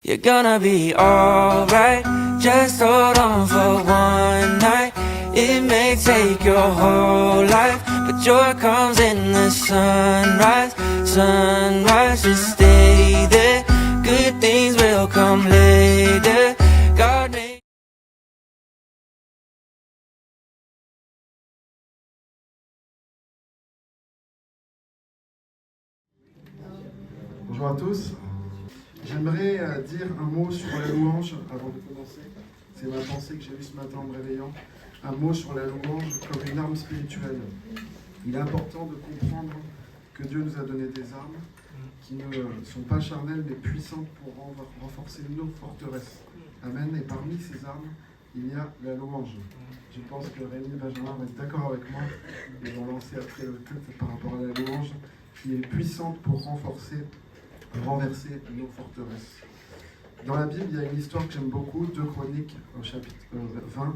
You're gonna be alright, just hold on for one night. It may take your whole life, but joy comes in the sunrise. Sunrise, just stay there, good things will come later. God made. Bonjour à tous. J'aimerais dire un mot sur la louange avant de commencer. C'est ma pensée que j'ai eue ce matin en me réveillant. Un mot sur la louange comme une arme spirituelle. Il est important de comprendre que Dieu nous a donné des armes qui ne sont pas charnelles mais puissantes pour renforcer nos forteresses. Amen. Et parmi ces armes, il y a la louange. Je pense que Rémi et Benjamin vont être d'accord avec moi. Ils vont lancer après le culte par rapport à la louange qui est puissante pour renverser nos forteresses. Dans la Bible, il y a une histoire que j'aime beaucoup, 2 Chroniques au chapitre 20.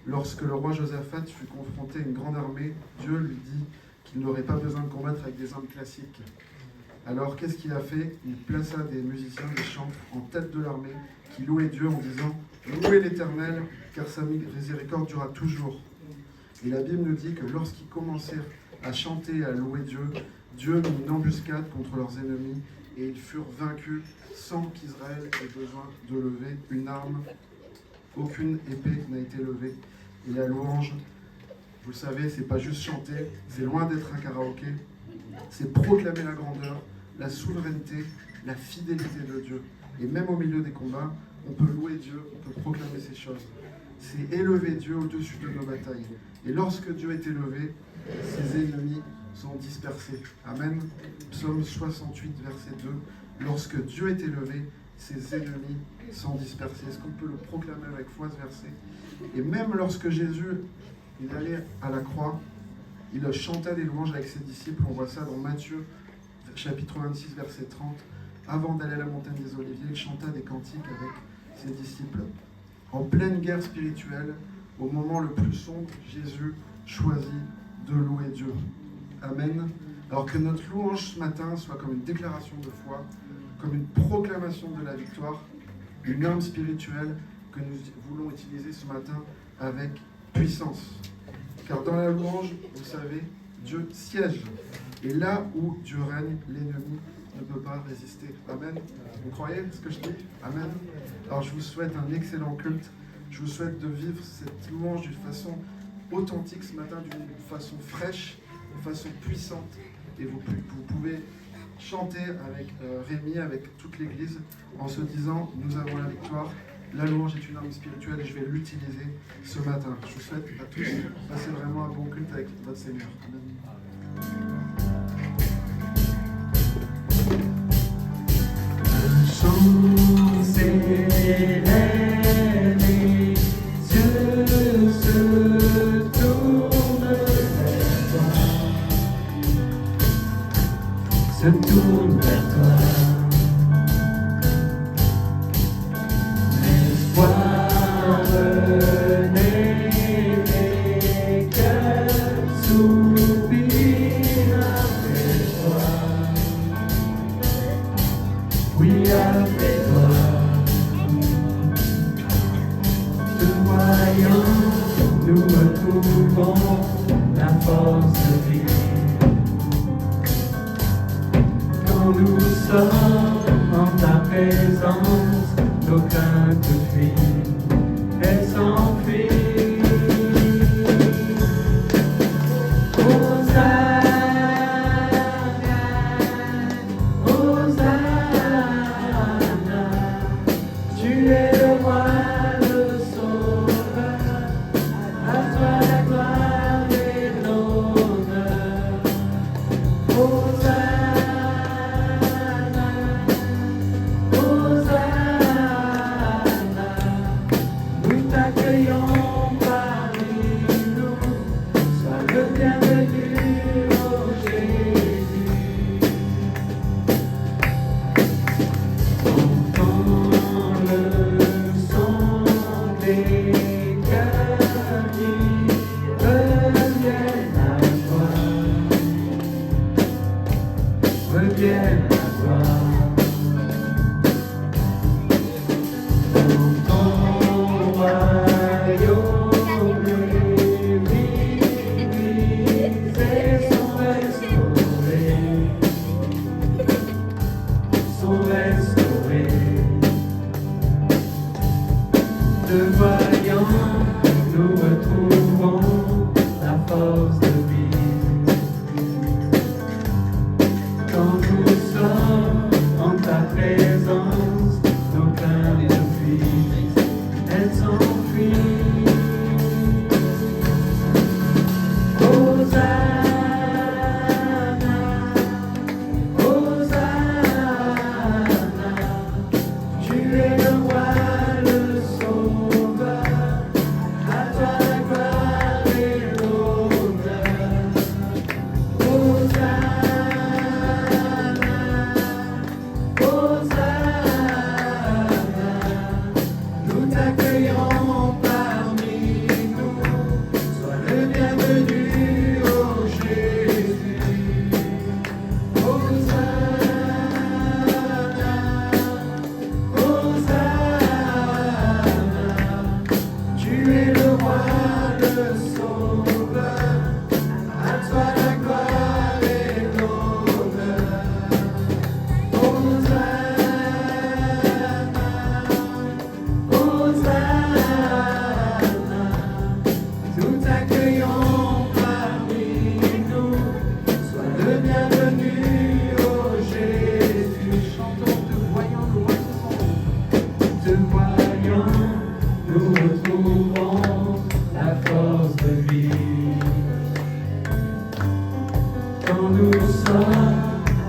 Lorsque le roi Josaphat fut confronté à une grande armée, Dieu lui dit qu'il n'aurait pas besoin de combattre avec des armes classiques. Alors qu'est-ce qu'il a fait? Il plaça des musiciens, des chantres en tête de l'armée qui louaient Dieu en disant « Louez l'Éternel, car sa miséricorde durera toujours ». Et la Bible nous dit que lorsqu'ils commencèrent à chanter et à louer Dieu, Dieu mit une embuscade contre leurs ennemis et ils furent vaincus sans qu'Israël ait besoin de lever une arme. Aucune épée n'a été levée. Et la louange, vous le savez, c'est pas juste chanter, c'est loin d'être un karaoké, c'est proclamer la grandeur, la souveraineté, la fidélité de Dieu. Et même au milieu des combats, on peut louer Dieu, on peut proclamer ces choses. C'est élever Dieu au-dessus de nos batailles. Et lorsque Dieu est élevé, ses ennemis sont dispersés. Amen. Psaume 68, verset 2. Lorsque Dieu est élevé, ses ennemis sont dispersés. Est-ce qu'on peut le proclamer avec foi, ce verset? Et même lorsque Jésus il allait à la croix, il chantait des louanges avec ses disciples. On voit ça dans Matthieu, chapitre 26, verset 30. Avant d'aller à la montagne des Oliviers, il chantait des cantiques avec ses disciples. En pleine guerre spirituelle, au moment le plus sombre, Jésus choisit de louer Dieu. Amen. Alors que notre louange ce matin soit comme une déclaration de foi, comme une proclamation de la victoire, une arme spirituelle que nous voulons utiliser ce matin avec puissance. Car dans la louange, vous savez, Dieu siège. Et là où Dieu règne, l'ennemi ne peut pas résister. Amen. Vous croyez ce que je dis? Amen. Alors je vous souhaite un excellent culte. Je vous souhaite de vivre cette louange d'une façon authentique ce matin, d'une façon fraîche, d'une façon puissante. Et vous pouvez chanter avec Rémi, avec toute l'Église, en se disant, nous avons la victoire, la louange est une arme spirituelle et je vais l'utiliser ce matin. Je vous souhaite à tous de passer vraiment un bon culte avec votre Seigneur. Amen. Se tourne vers toi, l'espoir renaît, les cœurs soupirent après toi, oui après toi, te voyant, nous retrouvons la force de vivre. Nous sommes en ta présence, nos craintes fuient, elles s'enfuient. Hosanna, Hosanna, tu es le roi, le sauveur, à toi la gloire et l'honneur. Hosanna. Nous t'accueillons. es le roi, le sauveur. À toi la gloire et l'honneur. Hosanna, Hosanna. Nous t'accueillons parmi nous. Sois le bienvenu, ô Jésus. Hosanna, Hosanna. Tu es le roi, le sauveur. À toi la gloire et l'honneur. Hosanna, Hosanna. Nous t'accueillons parmi nous. Sois le bienvenu, ô Jésus. Chantons, te voyant, nous retrouvons. Te voyant, nous retrouvons la force de vie. Quand nous sommes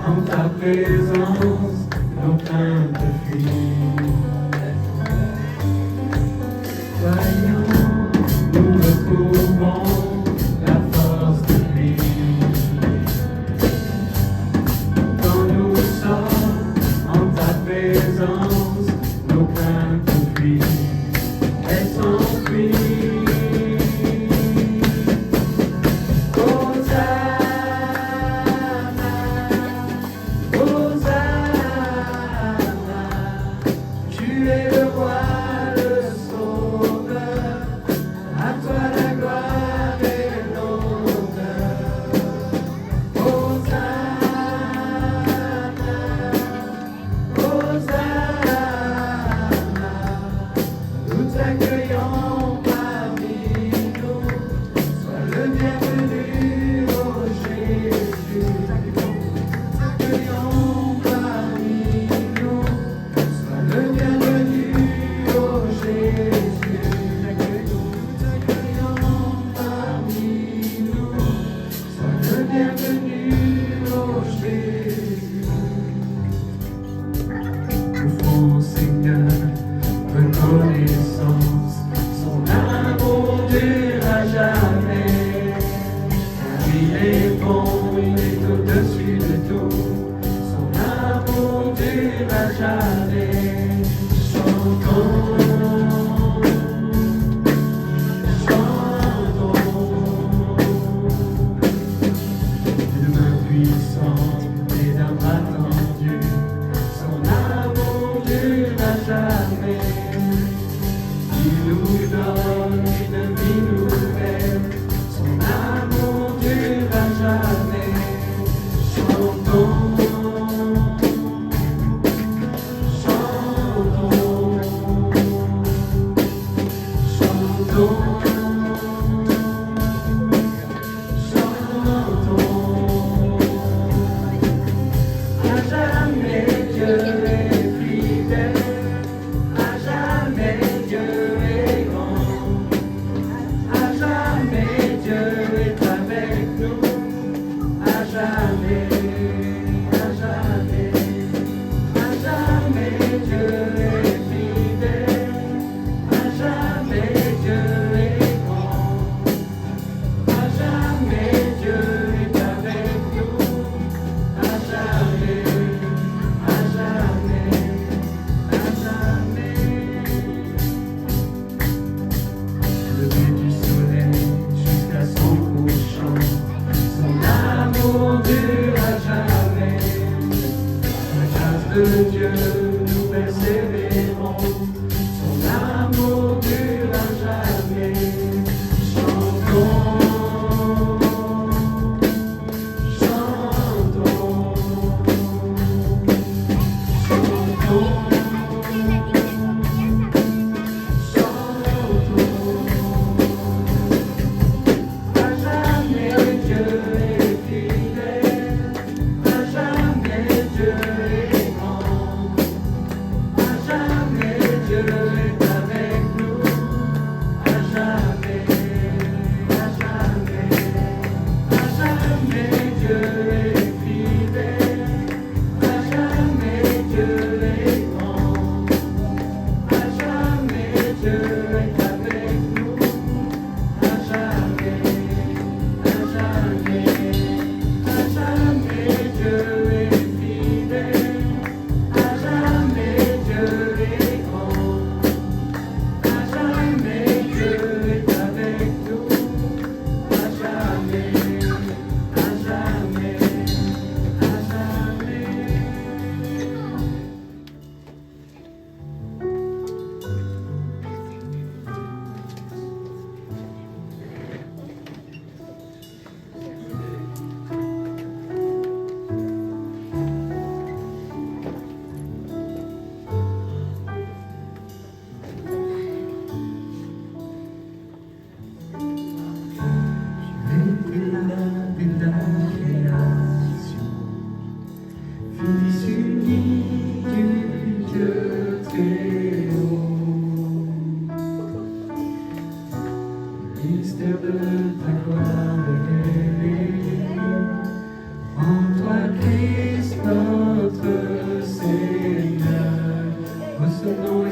en ta présence, nos craintes fuient. Voyons, nous retrouvons la force de vie. Quand nous sommes en ta présence, nos craintes fuient. Elles s'enfuient. Hosanna, Hosanna.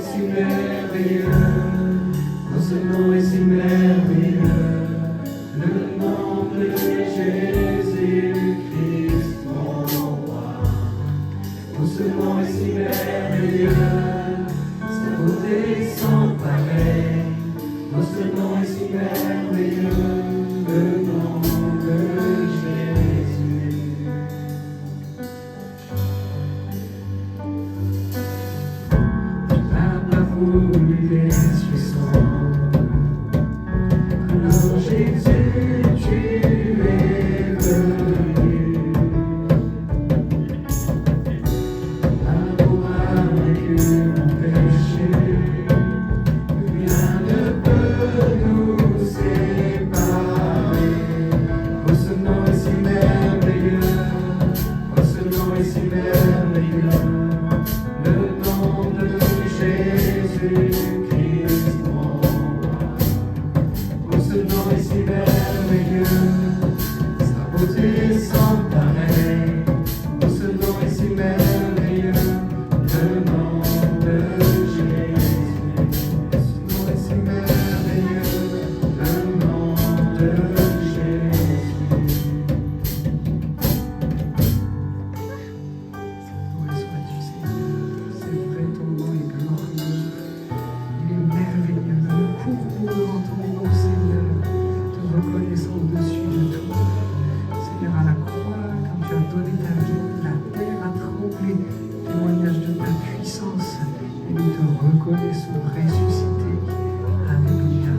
si merveilleux, oh ce nom est si merveilleux, le nom de Jésus-Christ mon roi. Oh ce nom est si merveilleux, sa beauté sans pareil, oh ce nom est si merveilleux, le nom de Jésus. Voulu d'Esprit Saint. Alors Jésus, tu es venu pour vaincre mon péché. Rien ne peut nous séparer. Oh ce nom est si merveilleux, oh ce nom est si merveilleux, le nom de Jésus-Christ mon roi. Oh ce nom est si merveilleux, sa beauté sans pareil. Oh ce nom est si merveilleux, le nom de Jésus. Oh ce nom est si merveilleux, le nom de Jésus. Loué sois-tu Seigneur, c'est vrai ton nom est glorieux. Il est merveilleux, nous courons devant ton nom, Seigneur, te reconnaissant au-dessus de tout. Seigneur, à la croix, quand tu as donné ta vie, la terre a tremblé, témoignage de ta puissance, et nous te reconnaissons ressuscité. Alléluia.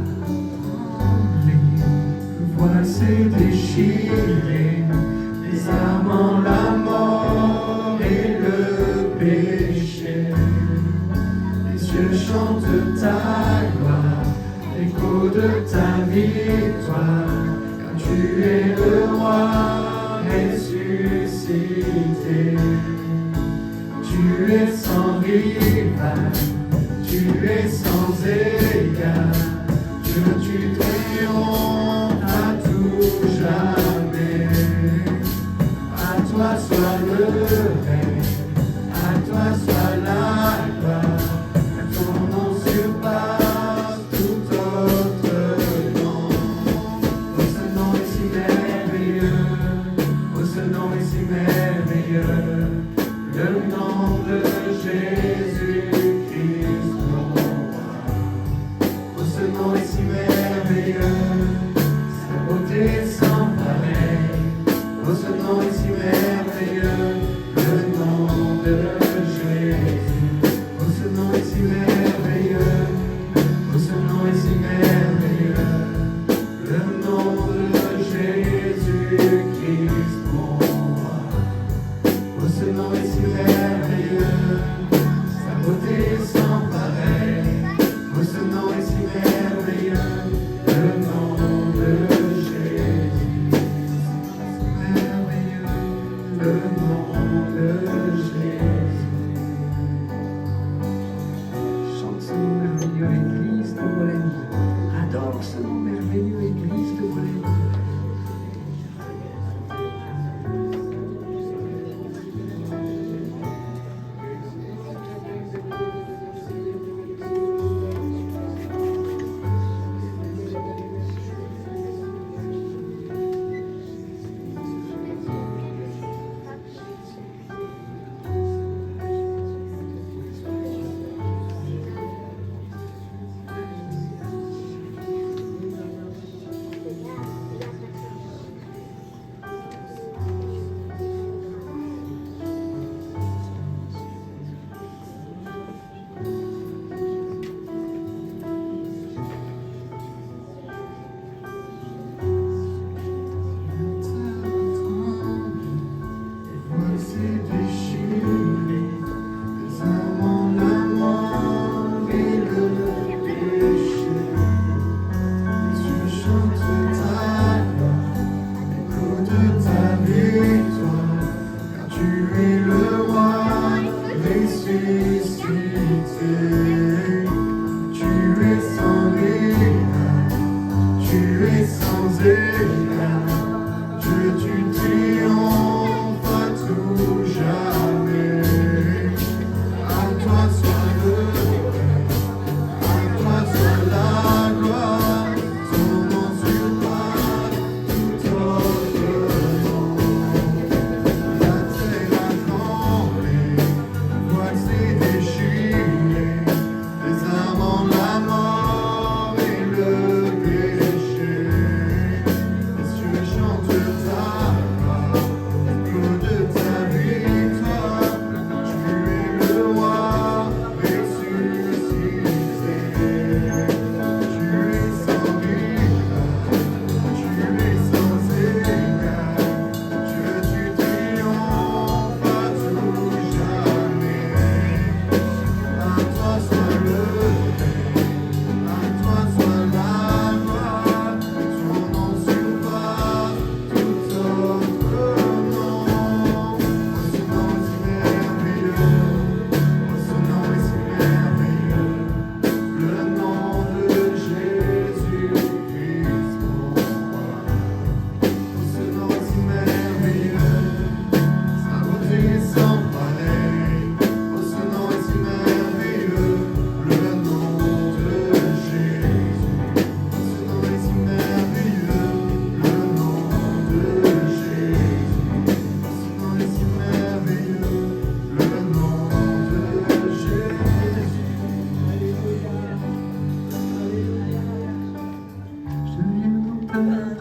Alléluia. Le voile s'est déchiré, désarmant la mort et le péché. Les cieux chantent ta gloire, l'écho de ta victoire, car tu es le roi ressuscité. Tu es sans rival, tu es sans égard, Dieu tu triomphes à tout jamais. À toi soit le règne, à toi soit la gloire, car ton nom surpasse tout autre nom. Oh ce nom est si merveilleux, oh ce nom est si merveilleux, le nom de Jésus-Christ mon roi. Oh ce nom est si merveilleux, sa beauté sans pareil. Oh ce nom est si merveilleux, le nom de Jésus. Oh ce nom est si merveilleux, oh ce nom est si merveilleux, le nom de Jésus-Christ mon roi. Oh ce nom est si merveilleux, sa beauté sans pareil. Oh ce nom est si merveilleux, le nom de Jésus. Merveilleux, le nom de Jésus. Chante ce nom merveilleux, Église de Bolène. Adore ce nom merveilleux, Église de Bolène.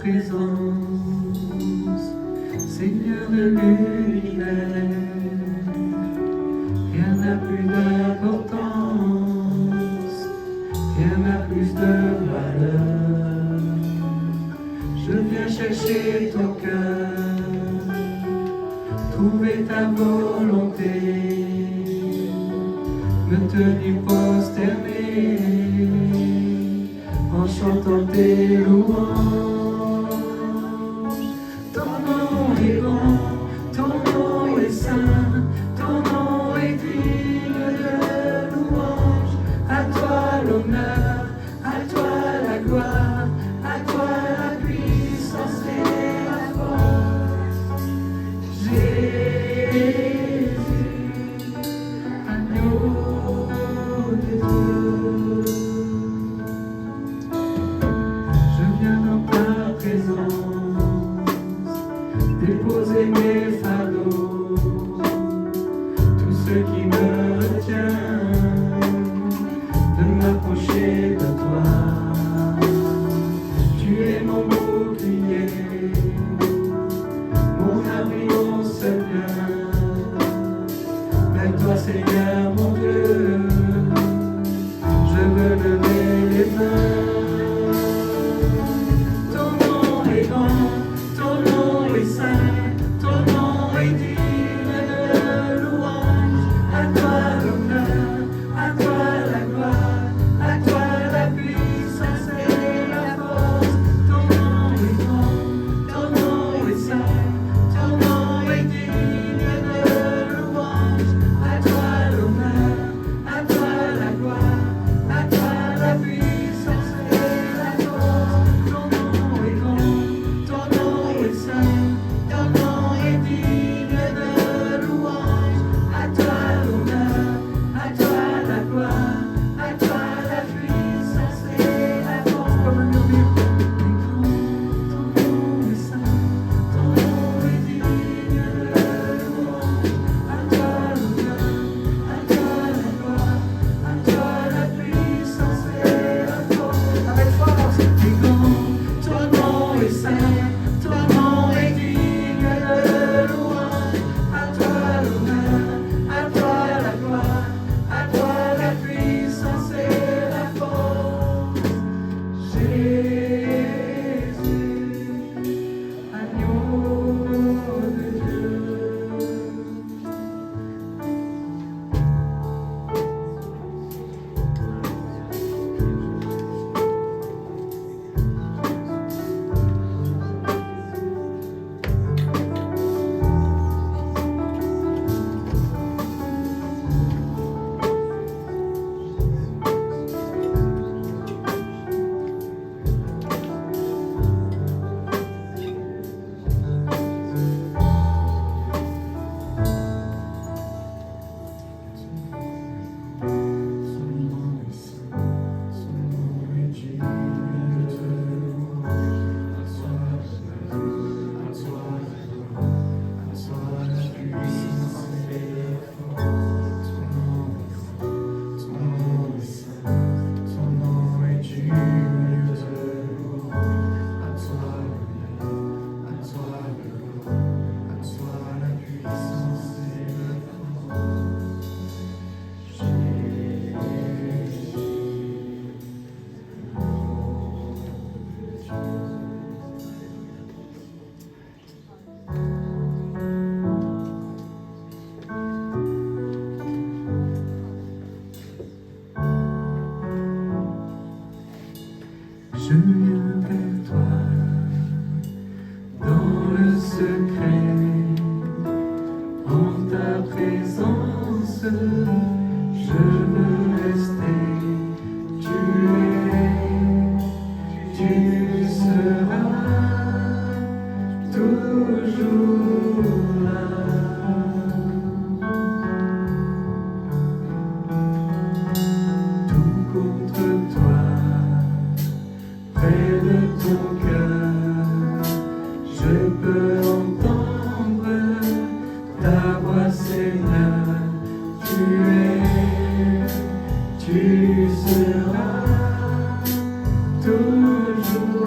présence, Seigneur de l'univers. Rien n'a plus d'importance, rien n'a plus de valeur. Je viens chercher ton cœur, trouver ta volonté, me tenir prosterné en chantant tes louanges. Ton nom est bon, ton nom est saint, ton nom est digne de louange. À toi l'honneur, à toi la gloire, à toi la puissance et la force. Jésus, agneau de Dieu. Je viens dans ta présence, déposer mes fardeaux, tout ce qui me retient de m'approcher de toi. Tu es mon bouclier, mon abri, mon seul bien. Vers toi, Seigneur mon Dieu, je veux lever les mains. Ton nom est grand, ton nom est saint, ton nom est digne de louange. À toi l'honneur, à toi la gloire, à toi la puissance et la force. Ton nom est grand, ton nom est saint, ton nom est digne de louange. À toi l'honneur, à toi la gloire, à toi la puissance et la force. Ton nom est grand, ton nom est saint, ton nom est digne de louange. À toi l'honneur, à toi la gloire, à toi la puissance et la force. Comme un murmure, ton nom est saint, ton nom est digne de louange. À toi l'honneur, à toi la gloire, à toi la puissance et la force. Avec force, t'es grand, ton nom est saint, ton nom est digne de louange. À toi l'honneur, à toi la gloire, à toi la puissance et la force. Jésus, agneau de Dieu. Je viens vers toi dans le secret, en ta présence, je veux rester. Tu es, tu seras toujours là. Tout contre toi, près de ton cœur, je peux entendre ta voix, Seigneur. Tu seras toujours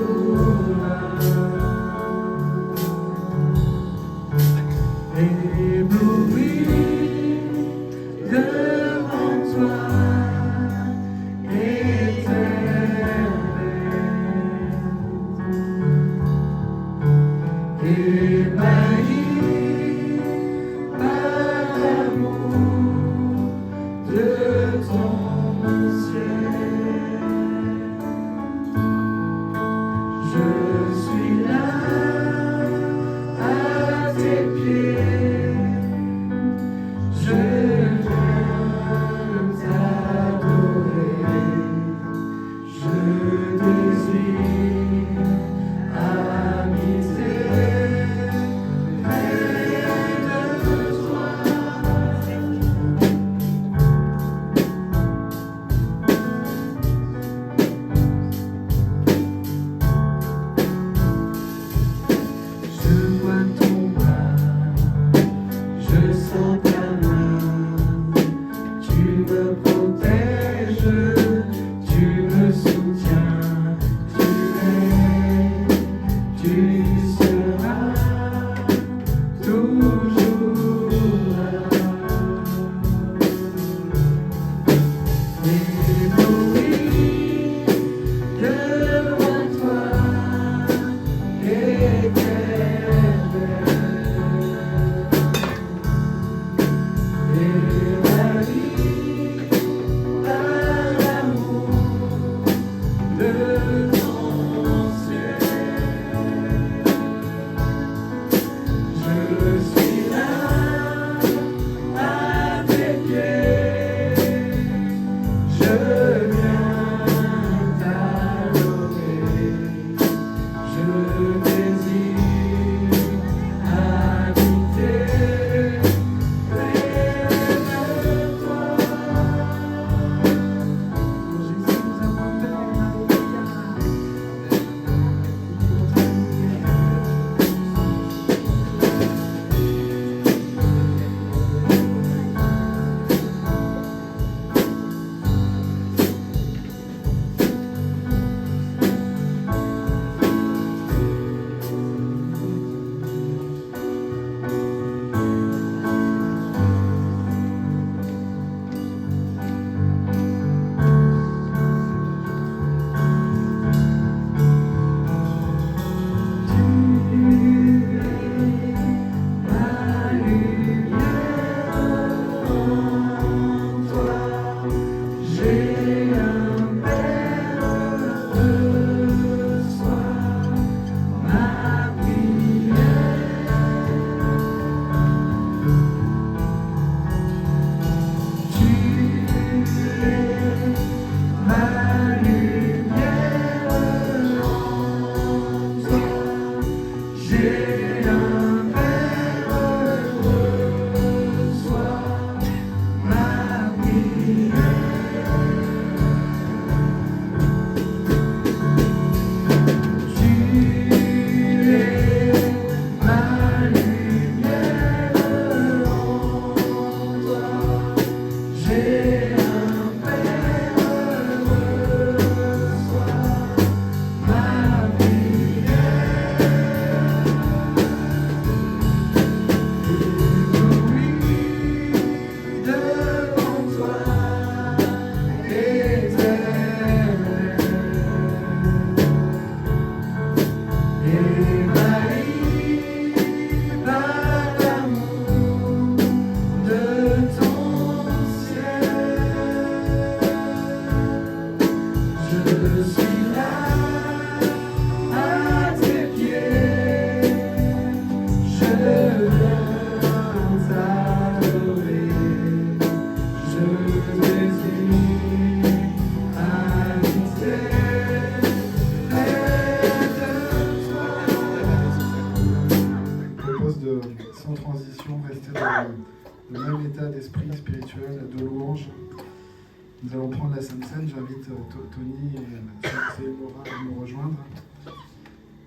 Nous allons prendre la Sainte Seine. J'invite Tony et Laura à nous rejoindre.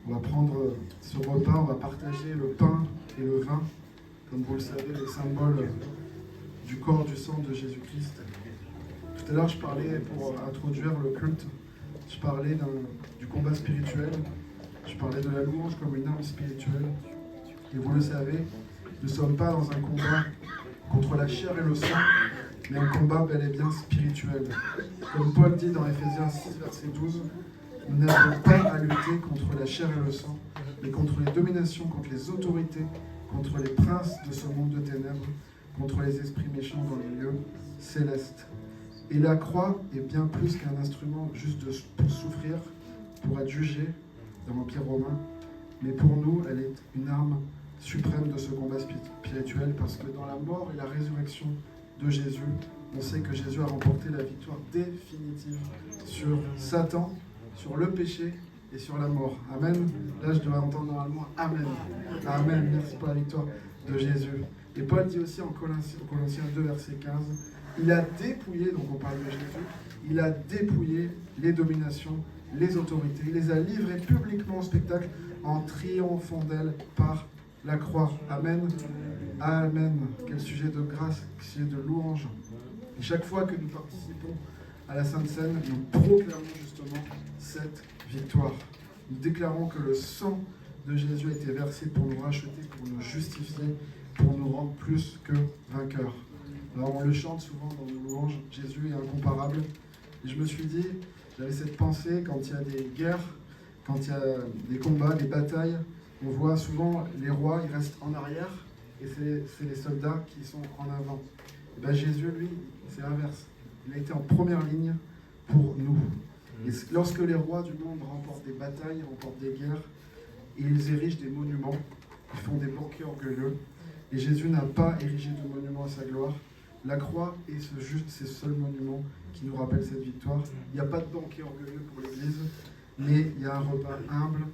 On va prendre ce repas, on va partager le pain et le vin, comme vous le savez, les symboles du corps, du sang de Jésus-Christ. Tout à l'heure, je parlais pour introduire le culte je parlais du combat spirituel, je parlais de la louange comme une arme spirituelle. Et vous le savez, nous ne sommes pas dans un combat contre la chair et le sang, mais un combat bel et bien spirituel. Comme Paul dit dans Ephésiens 6, verset 12, nous n'avons pas à lutter contre la chair et le sang, mais contre les dominations, contre les autorités, contre les princes de ce monde de ténèbres, contre les esprits méchants dans les lieux célestes. Et la croix est bien plus qu'un instrument juste pour souffrir, pour être jugé dans l'Empire romain, mais pour nous, elle est une arme suprême de ce combat spirituel, parce que dans la mort et la résurrection de Jésus, on sait que Jésus a remporté la victoire définitive sur Satan, sur le péché et sur la mort. Amen. Là, je dois entendre normalement Amen. Amen. Merci pour la victoire de Jésus. Et Paul dit aussi en Colossiens 2, verset 15, il a dépouillé, donc on parle de Jésus, il a dépouillé les dominations, les autorités, il les a livrées publiquement au spectacle en triomphant d'elles par la croix. Amen. Amen. Quel sujet de grâce, quel sujet de louange. Et chaque fois que nous participons à la Sainte Seine, nous proclamons justement cette victoire. Nous déclarons que le sang de Jésus a été versé pour nous racheter, pour nous justifier, pour nous rendre plus que vainqueurs. Alors on le chante souvent dans nos louanges, Jésus est incomparable. Et je me suis dit, j'avais cette pensée, quand il y a des guerres, quand il y a des combats, des batailles, on voit souvent les rois, ils restent en arrière, et c'est les soldats qui sont en avant. Et bien Jésus, lui, c'est l'inverse. Il a été en première ligne pour nous. Et lorsque les rois du monde remportent des batailles, remportent des guerres, ils érigent des monuments, ils font des banquets orgueilleux, et Jésus n'a pas érigé de monument à sa gloire. La croix est ce seul monument qui nous rappelle cette victoire. Il n'y a pas de banquet orgueilleux pour l'Église, mais il y a un repas humble,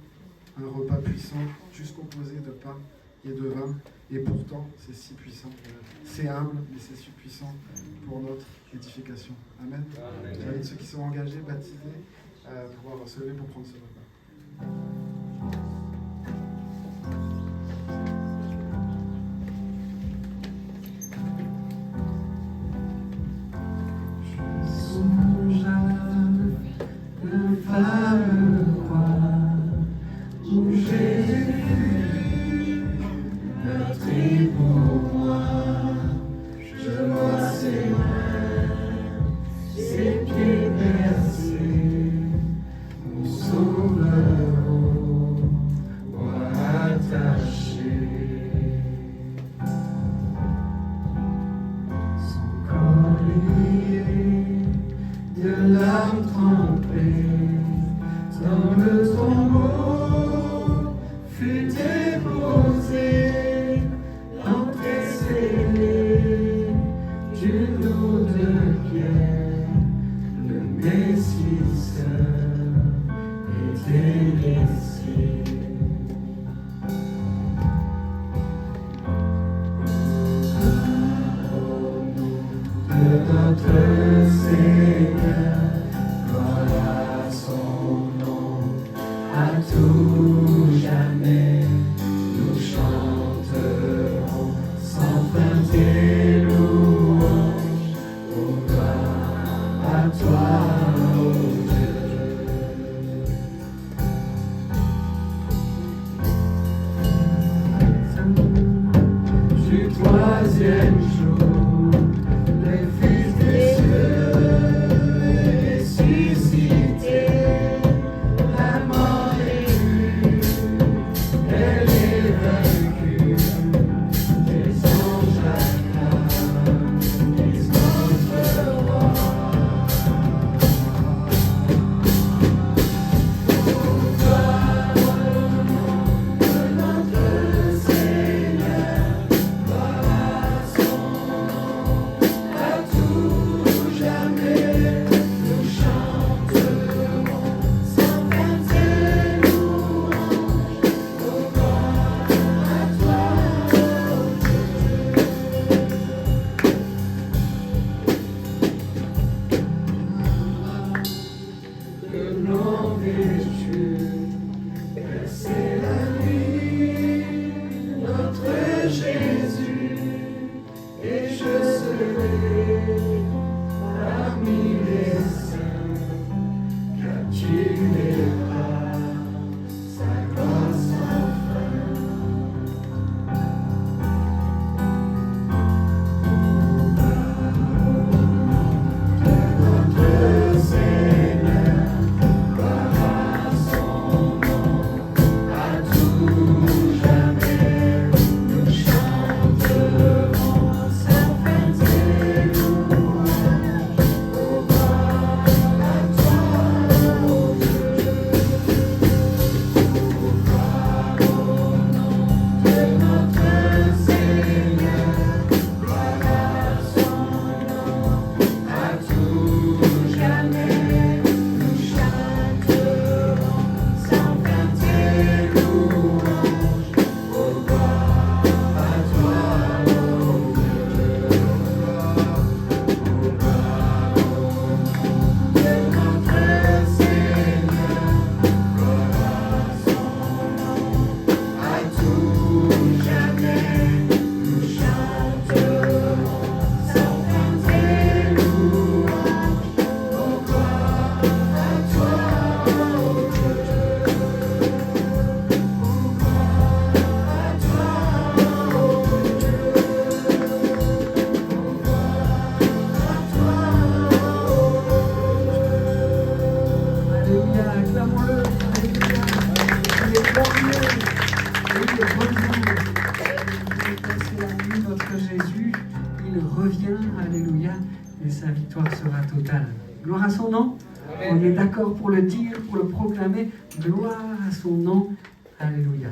un repas puissant, juste composé de pain et de vin. Et pourtant, c'est si puissant. C'est humble, mais c'est si puissant pour notre édification. Amen. J'invite ceux qui sont engagés, baptisés, à pouvoir se lever pour prendre ce repas. Parmi les saints, car tu Alléluia, acclamons-le. Alléluia. Il est glorieux. Il revient. C'est la nuit, notre Jésus. Il revient. Alléluia. Et sa victoire sera totale. Gloire à son nom. On est d'accord pour le dire, pour le proclamer. Gloire à son nom. Alléluia.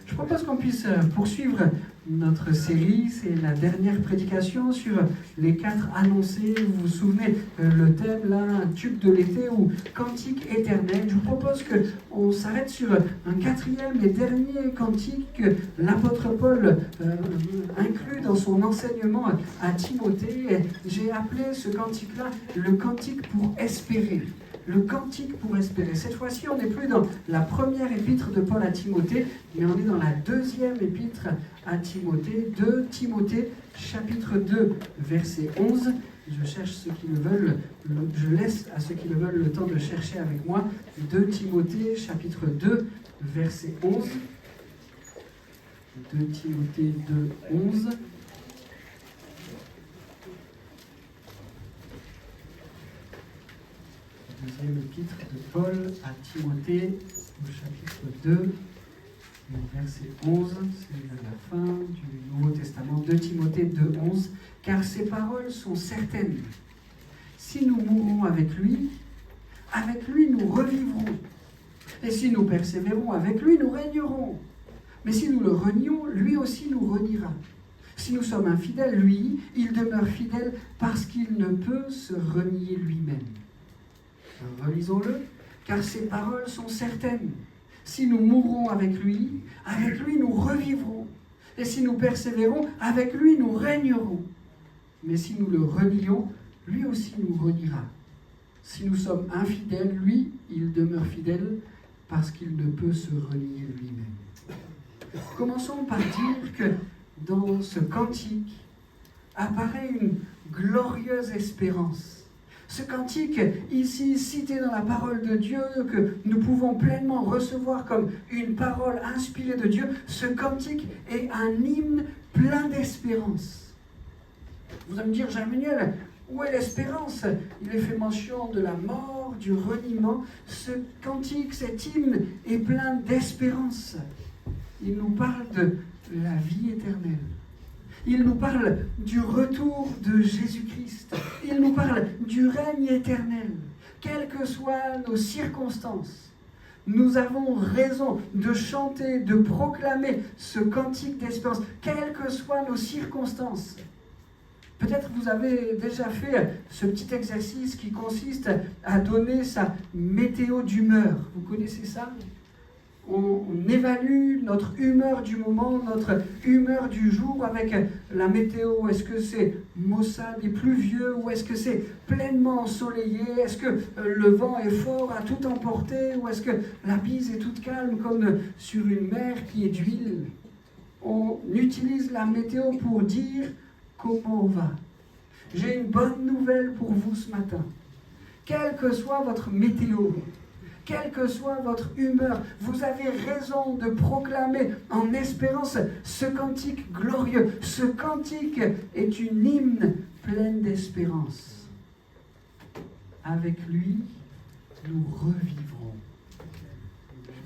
Je propose qu'on puisse poursuivre notre série. C'est la dernière prédication sur les 4 annoncés. Vous vous souvenez, le thème là, un tube de l'été ou cantique éternel. Je vous propose qu'on s'arrête sur un 4e et dernier cantique que l'apôtre Paul inclut dans son enseignement à Timothée. J'ai appelé ce cantique-là le cantique pour espérer. Le cantique pour espérer. Cette fois-ci, on n'est plus dans la première épître de Paul à Timothée, mais on est dans la 2e épître à Timothée, 2 Timothée, chapitre 2, verset 11. Je cherche ceux qui le veulent, je laisse à ceux qui le veulent le temps de chercher avec moi. 2 Timothée, chapitre 2, verset 11. 2 Timothée 2, 11. Deuxième épître de Paul à Timothée, au chapitre 2, verset 11, c'est la fin du Nouveau Testament, 2 Timothée 2, 11, car ces paroles sont certaines. Si nous mourons avec lui nous revivrons. Et si nous persévérons avec lui, nous régnerons. Mais si nous le renions, lui aussi nous reniera. Si nous sommes infidèles, lui, il demeure fidèle parce qu'il ne peut se renier lui-même. Relisons-le, car ces paroles sont certaines. Si nous mourrons avec lui nous revivrons. Et si nous persévérons, avec lui nous régnerons. Mais si nous le renions, lui aussi nous reniera. Si nous sommes infidèles, lui, il demeure fidèle parce qu'il ne peut se renier lui-même. Commençons par dire que dans ce cantique apparaît une glorieuse espérance. Ce cantique, ici cité dans la parole de Dieu, que nous pouvons pleinement recevoir comme une parole inspirée de Dieu, ce cantique est un hymne plein d'espérance. Vous allez me dire, Jean-Emmanuel, où est l'espérance? Il est fait mention de la mort, du reniement. Ce cantique, cet hymne est plein d'espérance. Il nous parle de la vie éternelle. Il nous parle du retour de Jésus-Christ. Il nous parle du règne éternel. Quelles que soient nos circonstances, nous avons raison de chanter, de proclamer ce cantique d'espérance, quelles que soient nos circonstances. Peut-être vous avez déjà fait ce petit exercice qui consiste à donner sa météo d'humeur. Vous connaissez ça ? On évalue notre humeur du moment, notre humeur du jour avec la météo. Est-ce que c'est maussade et pluvieux ou est-ce que c'est pleinement ensoleillé? Est-ce que le vent est fort à tout emporter ou est-ce que la bise est toute calme comme sur une mer qui est d'huile? On utilise la météo pour dire comment on va. J'ai une bonne nouvelle pour vous ce matin. Quelle que soit votre météo, quelle que soit votre humeur, vous avez raison de proclamer en espérance ce cantique glorieux. Ce cantique est une hymne pleine d'espérance. Avec lui, nous revivrons.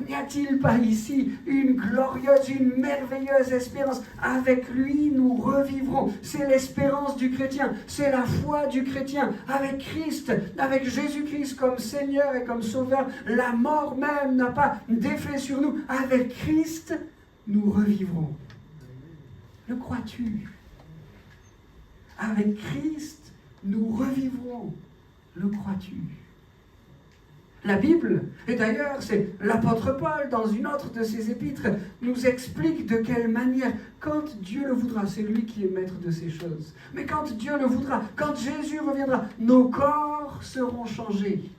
N'y a-t-il pas ici une glorieuse, une merveilleuse espérance? Avec lui, nous revivrons. C'est l'espérance du chrétien, c'est la foi du chrétien. Avec Christ, avec Jésus-Christ comme Seigneur et comme Sauveur, la mort même n'a pas d'effet sur nous. Avec Christ, nous revivrons. Le crois-tu? Avec Christ, nous revivrons. Le crois-tu? La Bible, et d'ailleurs c'est l'apôtre Paul dans une autre de ses épîtres, nous explique de quelle manière, quand Dieu le voudra, c'est lui qui est maître de ces choses, mais quand Dieu le voudra, quand Jésus reviendra, nos corps seront changés.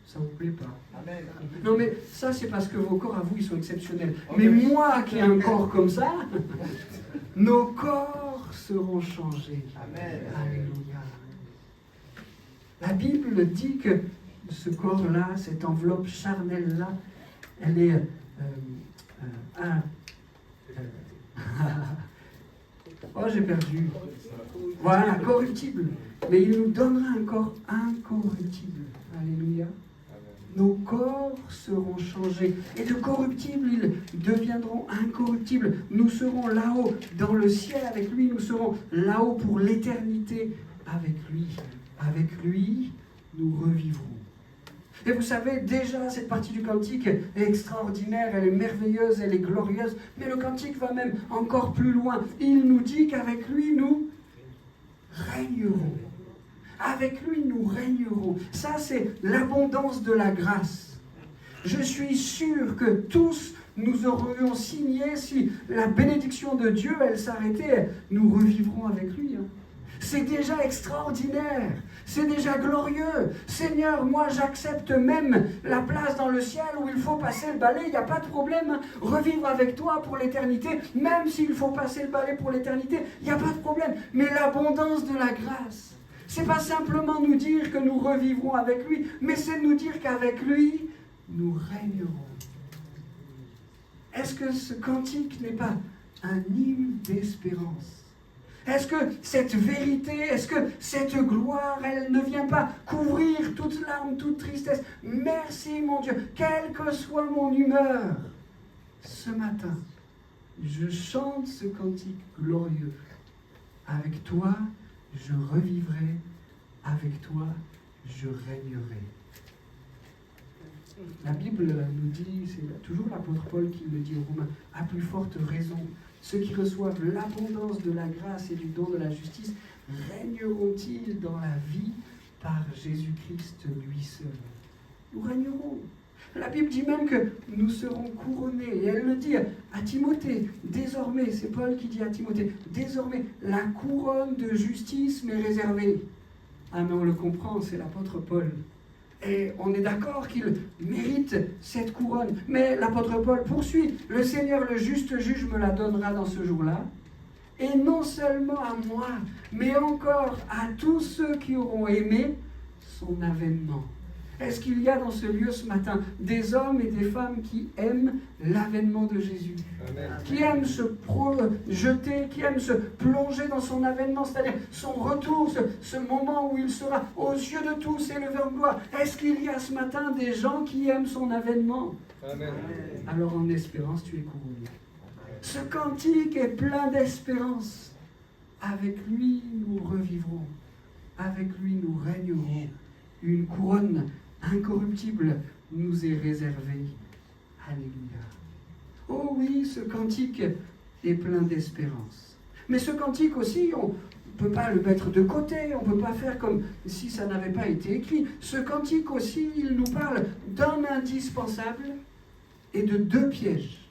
Ça ne vous plaît pas? Amen. Non mais ça c'est parce que vos corps à vous ils sont exceptionnels. Mais moi qui ai un corps comme ça, nos corps seront changés. Amen. Alléluia. La Bible dit que ce corps-là, cette enveloppe charnelle-là, elle est oh, j'ai perdu. Voilà, corruptible. Mais il nous donnera un corps incorruptible. Alléluia. nos corps seront changés. Et de corruptibles, ils deviendront incorruptibles. Nous serons là-haut, dans le ciel avec lui. Nous serons là-haut pour l'éternité avec lui. Avec lui, nous revivrons. Et vous savez, déjà, cette partie du cantique est extraordinaire, elle est merveilleuse, elle est glorieuse. Mais le cantique va même encore plus loin. Il nous dit qu'avec lui, nous régnerons. Avec lui, nous régnerons. Ça, c'est l'abondance de la grâce. Je suis sûr que tous, nous aurions signé, si la bénédiction de Dieu, elle s'arrêtait, nous revivrons avec lui. C'est déjà extraordinaire. C'est déjà glorieux. Seigneur, moi, j'accepte même la place dans le ciel où il faut passer le balai. Il n'y a pas de problème. Revivre avec toi pour l'éternité, même s'il faut passer le balai pour l'éternité, il n'y a pas de problème. Mais l'abondance de la grâce, c'est pas simplement nous dire que nous revivrons avec lui, mais c'est nous dire qu'avec lui, nous régnerons. Est-ce que ce cantique n'est pas un hymne d'espérance? Est-ce que cette vérité, est-ce que cette gloire, elle ne vient pas couvrir toute larme, toute tristesse? Merci mon Dieu, quelle que soit mon humeur, ce matin, je chante ce cantique glorieux. Avec toi, je revivrai, avec toi, je régnerai. La Bible nous dit, c'est toujours l'apôtre Paul qui le dit aux Romains, à plus forte raison, ceux qui reçoivent l'abondance de la grâce et du don de la justice, régneront-ils dans la vie par Jésus-Christ lui seul? Nous régnerons. La Bible dit même que nous serons couronnés. Et elle le dit à Timothée. Désormais, c'est Paul qui dit à Timothée, désormais, la couronne de justice m'est réservée. Ah mais on le comprend, c'est l'apôtre Paul. Et on est d'accord qu'il mérite cette couronne. Mais l'apôtre Paul poursuit. Le Seigneur, le juste juge, me la donnera dans ce jour-là. Et non seulement à moi, mais encore à tous ceux qui auront aimé son avènement. Est-ce qu'il y a dans ce lieu ce matin des hommes et des femmes qui aiment l'avènement de Jésus? Amen. Qui aiment se projeter, qui aiment se plonger dans son avènement, c'est-à-dire son retour, ce moment où il sera aux yeux de tous élevé en gloire. Est-ce qu'il y a ce matin des gens qui aiment son avènement? Amen. Alors en espérance, tu es couronné. Ce cantique est plein d'espérance. Avec lui, nous revivrons. Avec lui, nous régnerons. Une couronne incorruptible nous est réservée. Alléluia. Oh oui, ce cantique est plein d'espérance. Mais ce cantique aussi, on ne peut pas le mettre de côté, on ne peut pas faire comme si ça n'avait pas été écrit. Ce cantique aussi, il nous parle d'un indispensable et de deux pièges.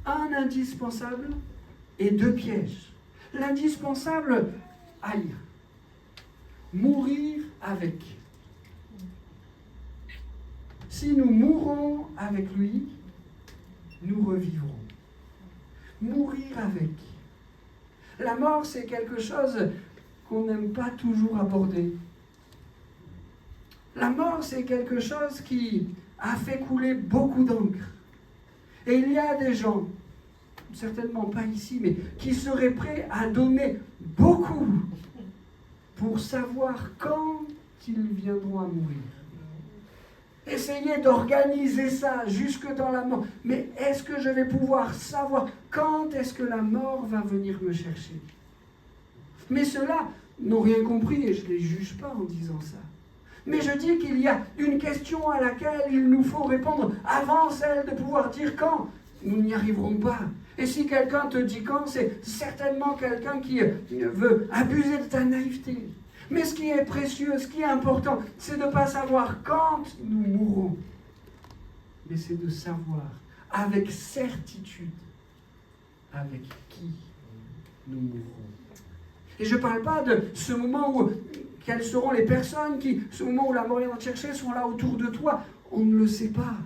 Un indispensable et deux pièges. L'indispensable, aïe, mourir avec. Si nous mourons avec lui, nous revivrons. Mourir avec. La mort, c'est quelque chose qu'on n'aime pas toujours aborder. La mort, c'est quelque chose qui a fait couler beaucoup d'encre. Et il y a des gens, certainement pas ici, mais qui seraient prêts à donner beaucoup pour savoir quand ils viendront à mourir. Essayez d'organiser ça jusque dans la mort. Mais est-ce que je vais pouvoir savoir quand est-ce que la mort va venir me chercher? Mais ceux-là n'ont rien compris et je ne les juge pas en disant ça. Mais je dis qu'il y a une question à laquelle il nous faut répondre avant celle de pouvoir dire quand. Nous n'y arriverons pas. Et si quelqu'un te dit quand, c'est certainement quelqu'un qui veut abuser de ta naïveté. Mais ce qui est précieux, ce qui est important, c'est de ne pas savoir quand nous mourrons, mais c'est de savoir avec certitude avec qui nous mourrons. Et je ne parle pas de ce moment où, quelles seront les personnes qui, ce moment où la mort vient te chercher, sont là autour de toi, on ne le sait pas.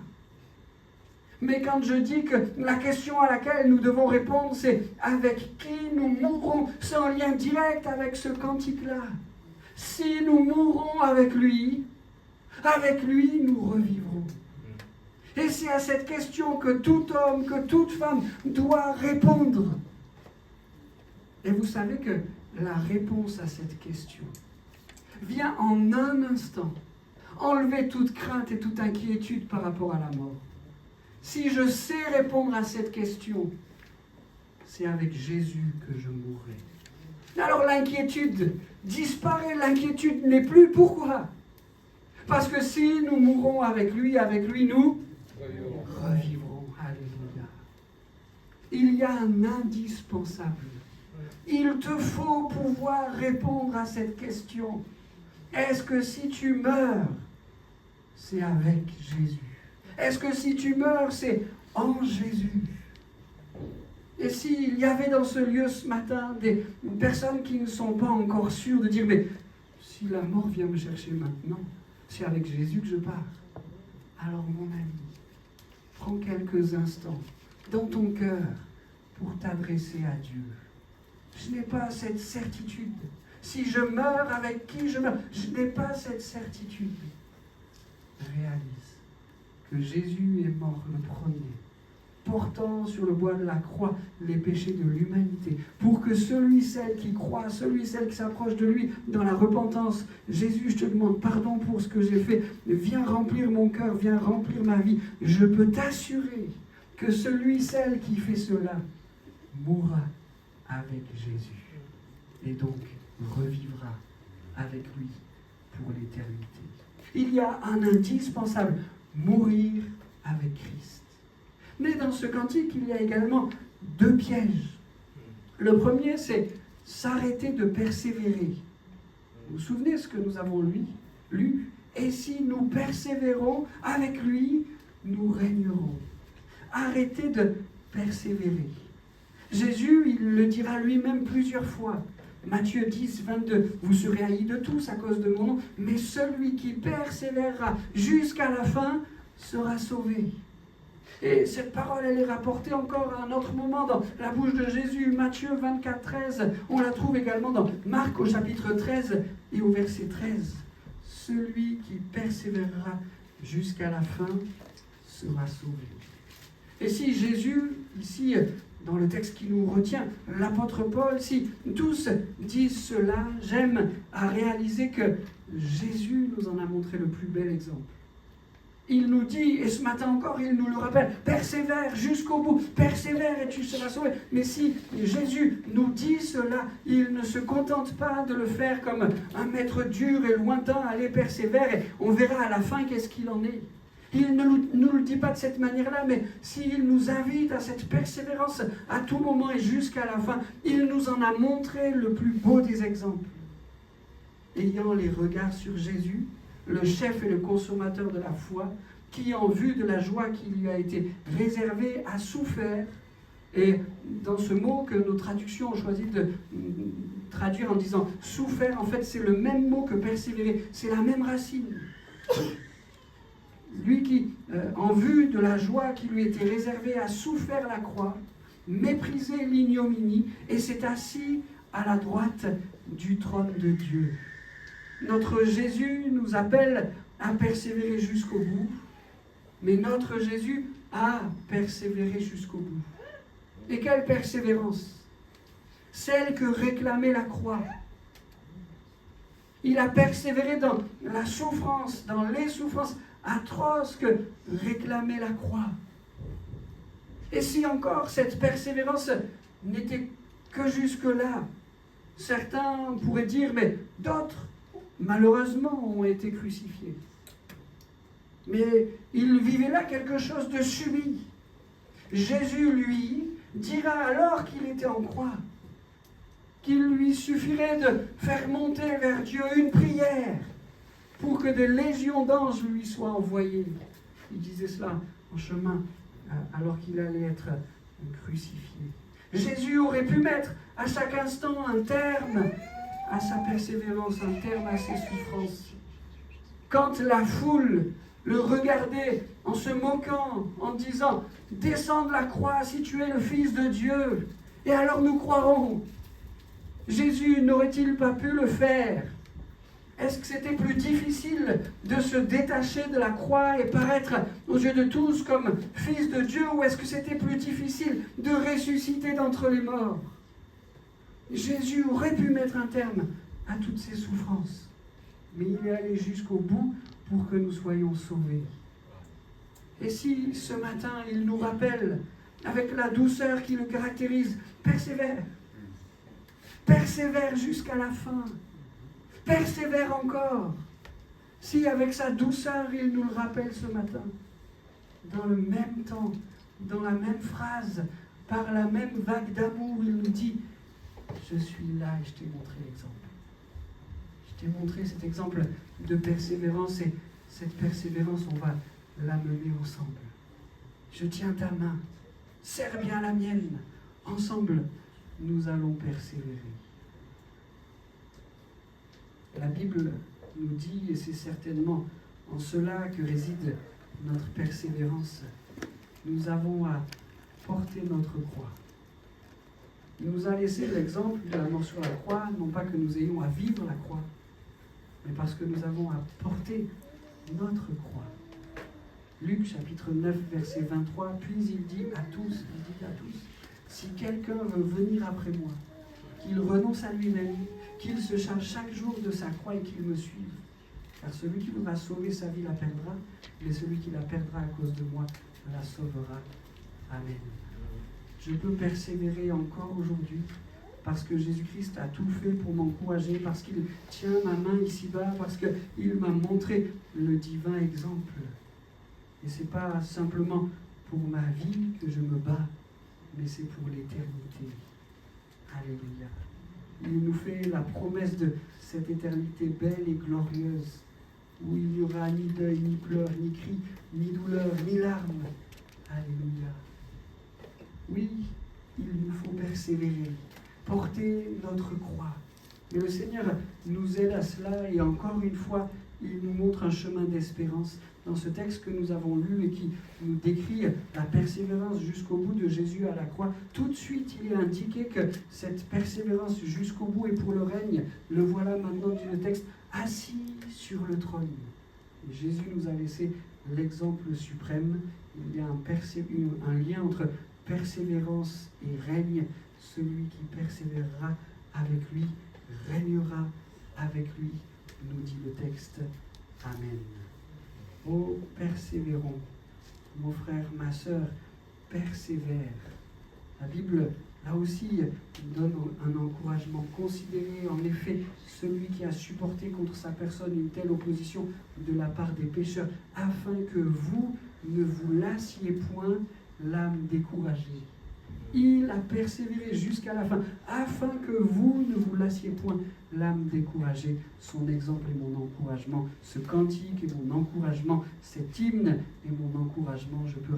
Mais quand je dis que la question à laquelle nous devons répondre, c'est avec qui nous mourrons, c'est en lien direct avec ce cantique-là. Si nous mourons avec lui, nous revivrons. Et c'est à cette question que tout homme, que toute femme doit répondre. Et vous savez que la réponse à cette question vient en un instant, enlever toute crainte et toute inquiétude par rapport à la mort. Si je sais répondre à cette question, c'est avec Jésus que je mourrai. Alors l'inquiétude disparaît, l'inquiétude n'est plus. Pourquoi? Parce que si nous mourrons avec lui nous revivrons. Alléluia. Il y a un indispensable. Il te faut pouvoir répondre à cette question. Est-ce que si tu meurs, c'est avec Jésus? Est-ce que si tu meurs, c'est en Jésus? Et s'il y avait dans ce lieu ce matin des personnes qui ne sont pas encore sûres de dire, mais si la mort vient me chercher maintenant, c'est avec Jésus que je pars. Alors mon ami, prends quelques instants dans ton cœur pour t'adresser à Dieu. Je n'ai pas cette certitude. Si je meurs, avec qui je meurs? Je n'ai pas cette certitude. Réalise que Jésus est mort le premier, portant sur le bois de la croix les péchés de l'humanité, pour que celui, celle qui croit, celui, celle qui s'approche de lui dans la repentance, Jésus, je te demande pardon pour ce que j'ai fait, viens remplir mon cœur, viens remplir ma vie. Je peux t'assurer que celui, celle qui fait cela, mourra avec Jésus, et donc revivra avec lui pour l'éternité. Il y a un indispensable, mourir avec Christ. Mais dans ce cantique, il y a également deux pièges. Le premier, c'est s'arrêter de persévérer. Vous vous souvenez ce que nous avons lu? Et si nous persévérons avec lui, nous régnerons. Arrêtez de persévérer. Jésus, il le dira lui-même plusieurs fois. Matthieu 10, 22, vous serez haïs de tous à cause de mon nom, mais celui qui persévérera jusqu'à la fin sera sauvé. Et cette parole, elle est rapportée encore à un autre moment dans la bouche de Jésus, Matthieu 24, 13. On la trouve également dans Marc au chapitre 13 et au verset 13. Celui qui persévérera jusqu'à la fin sera sauvé. Et si Jésus, ici, dans le texte qui nous retient, l'apôtre Paul, si tous disent cela, j'aime à réaliser que Jésus nous en a montré le plus bel exemple. Il nous dit, et ce matin encore, il nous le rappelle, persévère jusqu'au bout, persévère et tu seras sauvé. Mais si Jésus nous dit cela, il ne se contente pas de le faire comme un maître dur et lointain, allez, persévère, et on verra à la fin qu'est-ce qu'il en est. Il ne nous le dit pas de cette manière-là, mais s'il nous invite à cette persévérance à tout moment et jusqu'à la fin, il nous en a montré le plus beau des exemples. Ayant les regards sur Jésus, le chef et le consommateur de la foi, qui en vue de la joie qui lui a été réservée, a souffert. Et dans ce mot que nos traductions ont choisi de traduire en disant souffert, en fait c'est le même mot que persévérer, c'est la même racine. Lui qui, en vue de la joie qui lui était réservée, a souffert la croix, méprisé l'ignominie et s'est assis à la droite du trône de Dieu. Notre Jésus nous appelle à persévérer jusqu'au bout, mais notre Jésus a persévéré jusqu'au bout. Et quelle persévérance! Celle que réclamait la croix. Il a persévéré dans la souffrance, dans les souffrances atroces que réclamait la croix. Et si encore cette persévérance n'était que jusque-là, certains pourraient dire, mais d'autres, malheureusement, ont été crucifiés. Mais il vivait là quelque chose de subit. Jésus, lui, dira alors qu'il était en croix, qu'il lui suffirait de faire monter vers Dieu une prière pour que des légions d'anges lui soient envoyées. Il disait cela en chemin alors qu'il allait être crucifié. Jésus aurait pu mettre à chaque instant un terme à sa persévérance, un terme à ses souffrances. Quand la foule le regardait en se moquant, en disant « Descends de la croix si tu es le Fils de Dieu, et alors nous croirons ». Jésus n'aurait-il pas pu le faire? Est-ce que c'était plus difficile de se détacher de la croix et paraître aux yeux de tous comme Fils de Dieu, ou est-ce que c'était plus difficile de ressusciter d'entre les morts? Jésus aurait pu mettre un terme à toutes ces souffrances, mais il est allé jusqu'au bout pour que nous soyons sauvés. Et si ce matin, il nous rappelle, avec la douceur qui le caractérise, persévère. Persévère jusqu'à la fin. Persévère encore. Si avec sa douceur, il nous le rappelle ce matin, dans le même temps, dans la même phrase, par la même vague d'amour, il nous dit « Je suis là et je t'ai montré l'exemple. Je t'ai montré cet exemple de persévérance et cette persévérance, on va la mener ensemble. Je tiens ta main, serre bien la mienne. Ensemble, nous allons persévérer. » La Bible nous dit, et c'est certainement en cela que réside notre persévérance, nous avons à porter notre croix. Il nous a laissé l'exemple de la mort sur la croix, non pas que nous ayons à vivre la croix, mais parce que nous avons à porter notre croix. Luc chapitre 9, verset 23, puis il dit à tous, si quelqu'un veut venir après moi, qu'il renonce à lui-même, qu'il se charge chaque jour de sa croix et qu'il me suive. Car celui qui voudra sauver sa vie la perdra, mais celui qui la perdra à cause de moi la sauvera. Amen. Je peux persévérer encore aujourd'hui parce que Jésus-Christ a tout fait pour m'encourager, parce qu'il tient ma main ici-bas, parce qu'il m'a montré le divin exemple. Et ce n'est pas simplement pour ma vie que je me bats, mais c'est pour l'éternité. Alléluia. Il nous fait la promesse de cette éternité belle et glorieuse, où il n'y aura ni deuil, ni pleurs, ni cris, ni douleur, ni larmes. Alléluia. Oui, il nous faut persévérer, porter notre croix. Et le Seigneur nous aide à cela, et encore une fois, il nous montre un chemin d'espérance dans ce texte que nous avons lu et qui nous décrit la persévérance jusqu'au bout de Jésus à la croix. Tout de suite, il est indiqué que cette persévérance jusqu'au bout est pour le règne. Le voilà maintenant, dit le texte, assis sur le trône. Et Jésus nous a laissé l'exemple suprême. Il y a un lien entre persévérance et règne. Celui qui persévérera avec lui régnera avec lui, nous dit le texte. Amen. Oh, persévérons. Mon frère, ma sœur, persévère. La Bible, là aussi, donne un encouragement. Considérez en effet celui qui a supporté contre sa personne une telle opposition de la part des pécheurs, afin que vous ne vous lassiez point l'âme découragée. Il a persévéré jusqu'à la fin, afin que vous ne vous lassiez point l'âme découragée. Son exemple est mon encouragement. Ce cantique est mon encouragement. Cet hymne est mon encouragement. Je peux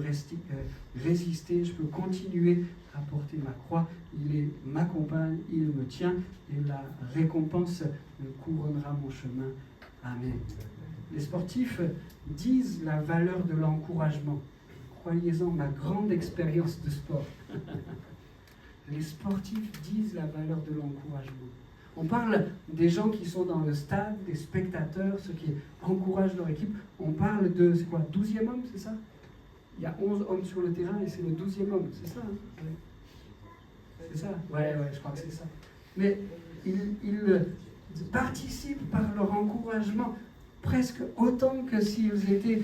résister, je peux continuer à porter ma croix. Il m'accompagne, il me tient, et la récompense couronnera mon chemin. Amen. Les sportifs disent la valeur de l'encouragement. Croyez-en, ma grande expérience de sport. Les sportifs disent la valeur de l'encouragement. On parle des gens qui sont dans le stade, des spectateurs, ceux qui encouragent leur équipe. On parle de, c'est quoi, 12e homme, c'est ça? Il y a 11 hommes sur le terrain et c'est le 12e homme, c'est ça, hein? C'est ça? Ouais, je crois que c'est ça. Mais ils participent par leur encouragement presque autant que s'ils étaient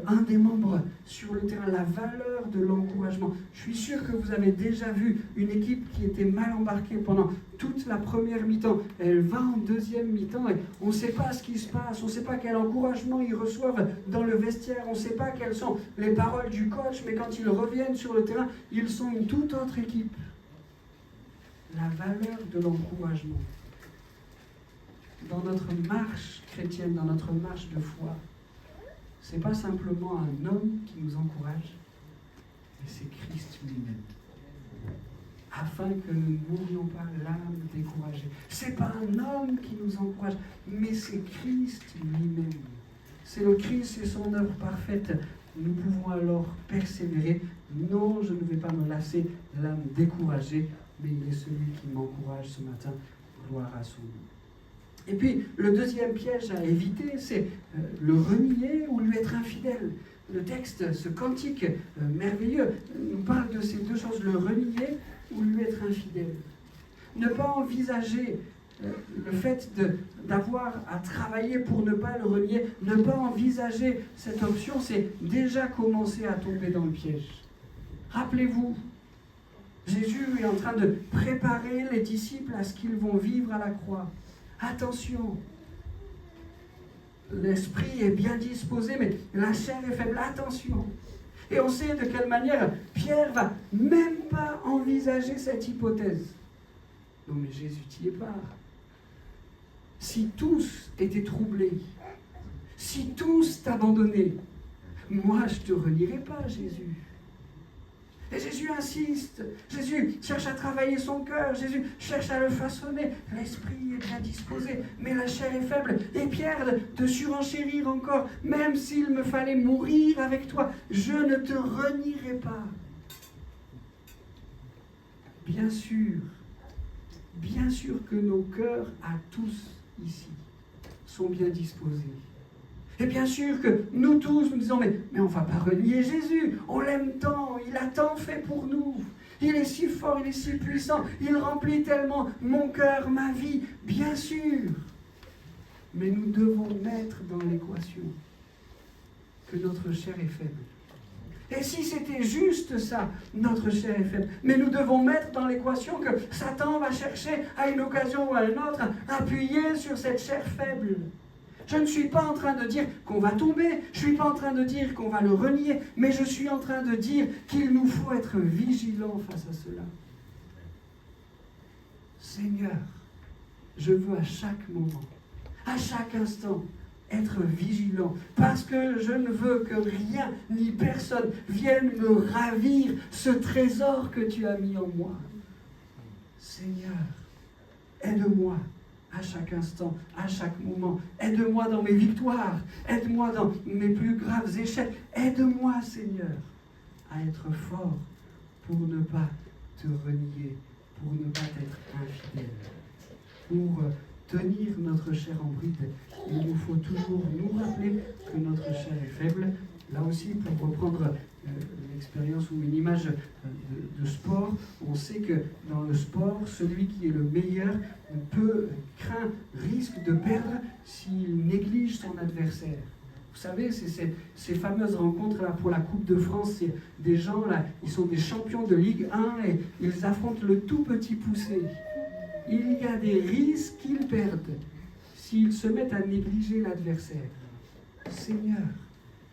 un des membres sur le terrain. La valeur de l'encouragement. Je suis sûr que vous avez déjà vu une équipe qui était mal embarquée pendant toute la première mi-temps. Elle va en deuxième mi-temps et on ne sait pas ce qui se passe, on ne sait pas quel encouragement ils reçoivent dans le vestiaire, on ne sait pas quelles sont les paroles du coach, mais quand ils reviennent sur le terrain, ils sont une toute autre équipe. La valeur de l'encouragement. Dans notre marche chrétienne, dans notre marche de foi, ce n'est pas simplement un homme qui nous encourage, mais c'est Christ lui-même. Afin que nous ne mourions pas l'âme découragée. Ce n'est pas un homme qui nous encourage, mais c'est Christ lui-même. C'est le Christ et son œuvre parfaite. Nous pouvons alors persévérer. Non, je ne vais pas me lasser l'âme découragée, mais il est celui qui m'encourage ce matin. Gloire à son nom. Et puis, le deuxième piège à éviter, c'est le renier ou lui être infidèle. Le texte, ce cantique merveilleux, nous parle de ces deux choses, le renier ou lui être infidèle. Ne pas envisager le fait d'avoir à travailler pour ne pas le renier, ne pas envisager cette option, c'est déjà commencer à tomber dans le piège. Rappelez-vous, Jésus est en train de préparer les disciples à ce qu'ils vont vivre à la croix. Attention, l'esprit est bien disposé, mais la chair est faible. Attention. Et on sait de quelle manière Pierre va même pas envisager cette hypothèse. Non mais Jésus, t'y es pas. Si tous étaient troublés, si tous t'abandonnaient, moi je te renierai pas, Jésus. Et Jésus insiste, Jésus cherche à travailler son cœur, Jésus cherche à le façonner. L'esprit est bien disposé, mais la chair est faible. Et Pierre de surenchérir encore, même s'il me fallait mourir avec toi, je ne te renierai pas. Bien sûr que nos cœurs à tous ici sont bien disposés. Et bien sûr que nous tous nous disons, mais on ne va pas renier Jésus, on l'aime tant, il a tant fait pour nous, il est si fort, il est si puissant, il remplit tellement mon cœur, ma vie, bien sûr. Mais nous devons mettre dans l'équation que notre chair est faible. Et si c'était juste ça, notre chair est faible, mais nous devons mettre dans l'équation que Satan va chercher à une occasion ou à une autre à appuyer sur cette chair faible. Je ne suis pas en train de dire qu'on va tomber, je ne suis pas en train de dire qu'on va le renier, mais je suis en train de dire qu'il nous faut être vigilants face à cela. Seigneur, je veux à chaque moment, à chaque instant, être vigilant, parce que je ne veux que rien ni personne vienne me ravir ce trésor que tu as mis en moi. Seigneur, aide-moi à chaque instant, à chaque moment. Aide-moi dans mes victoires, aide-moi dans mes plus graves échecs. Aide-moi, Seigneur, à être fort pour ne pas te renier, pour ne pas être infidèle, pour tenir notre chair en bride. Il nous faut toujours nous rappeler que notre chair est faible. Là aussi, pour reprendre l'expérience ou une image de sport, on sait que dans le sport, celui qui est le meilleur risque de perdre s'il néglige son adversaire. Vous savez, c'est ces fameuses rencontres là pour la Coupe de France, c'est des gens là, ils sont des champions de Ligue 1 et ils affrontent le tout petit poussé. Il y a des risques qu'ils perdent s'ils se mettent à négliger l'adversaire. Seigneur,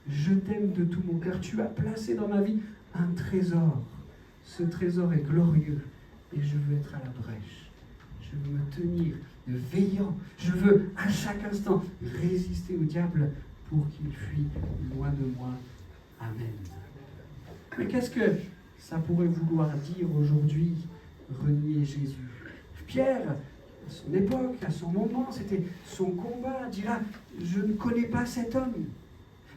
je t'aime de tout mon cœur. Tu as placé dans ma vie un trésor. Ce trésor est glorieux et je veux être à la brèche. Je veux me tenir veillant. Je veux à chaque instant résister au diable pour qu'il fuit loin de moi. Amen. Mais qu'est-ce que ça pourrait vouloir dire aujourd'hui, renier Jésus? Pierre, à son époque, à son moment, c'était son combat, dira, je ne connais pas cet homme.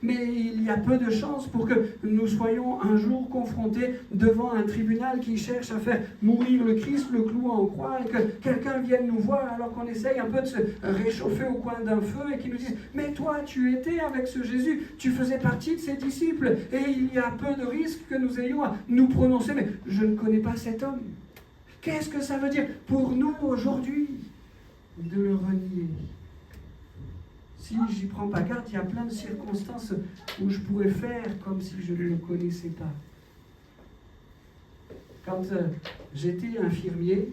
Mais il y a peu de chances pour que nous soyons un jour confrontés devant un tribunal qui cherche à faire mourir le Christ, le clouant en croix, et que quelqu'un vienne nous voir alors qu'on essaye un peu de se réchauffer au coin d'un feu et qui nous dise « Mais toi, tu étais avec ce Jésus, tu faisais partie de ses disciples, et il y a peu de risques que nous ayons à nous prononcer, mais je ne connais pas cet homme. » Qu'est-ce que ça veut dire pour nous aujourd'hui de le renier? Si j'y prends pas garde, il y a plein de circonstances où je pourrais faire comme si je ne le connaissais pas. Quand j'étais infirmier,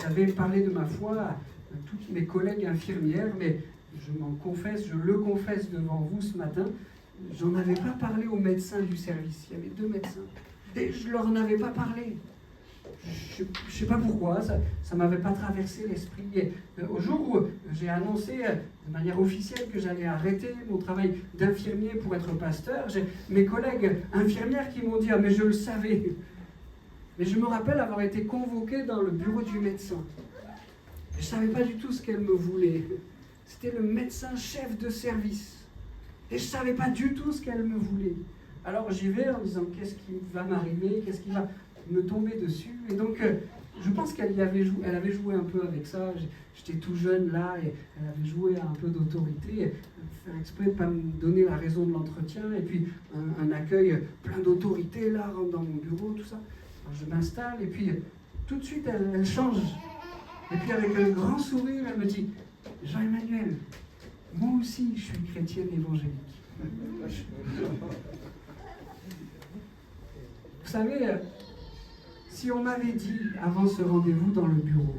j'avais parlé de ma foi à toutes mes collègues infirmières, mais je le confesse devant vous ce matin, j'en avais pas parlé aux médecins du service. Il y avait 2 médecins et je leur en avais pas parlé. Je ne sais pas pourquoi, ça ne m'avait pas traversé l'esprit. Et, au jour où j'ai annoncé de manière officielle que j'allais arrêter mon travail d'infirmier pour être pasteur, j'ai mes collègues infirmières qui m'ont dit « Ah, mais je le savais !» Mais je me rappelle avoir été convoqué dans le bureau du médecin. Je ne savais pas du tout ce qu'elle me voulait. C'était le médecin chef de service. Et je ne savais pas du tout ce qu'elle me voulait. Alors j'y vais en disant « Qu'est-ce qui va m'arriver? Qu'est-ce qui va me tomber dessus ?» Et donc, je pense qu'elle avait joué un peu avec ça. J'étais tout jeune là, et elle avait joué à un peu d'autorité, faire exprès de ne pas me donner la raison de l'entretien, et puis un accueil plein d'autorité là, rentre dans mon bureau, tout ça. Alors, je m'installe, et puis tout de suite, elle change. Et puis avec un grand sourire, elle me dit, Jean-Emmanuel, moi aussi je suis chrétienne évangélique. Vous savez, si on m'avait dit avant ce rendez-vous dans le bureau,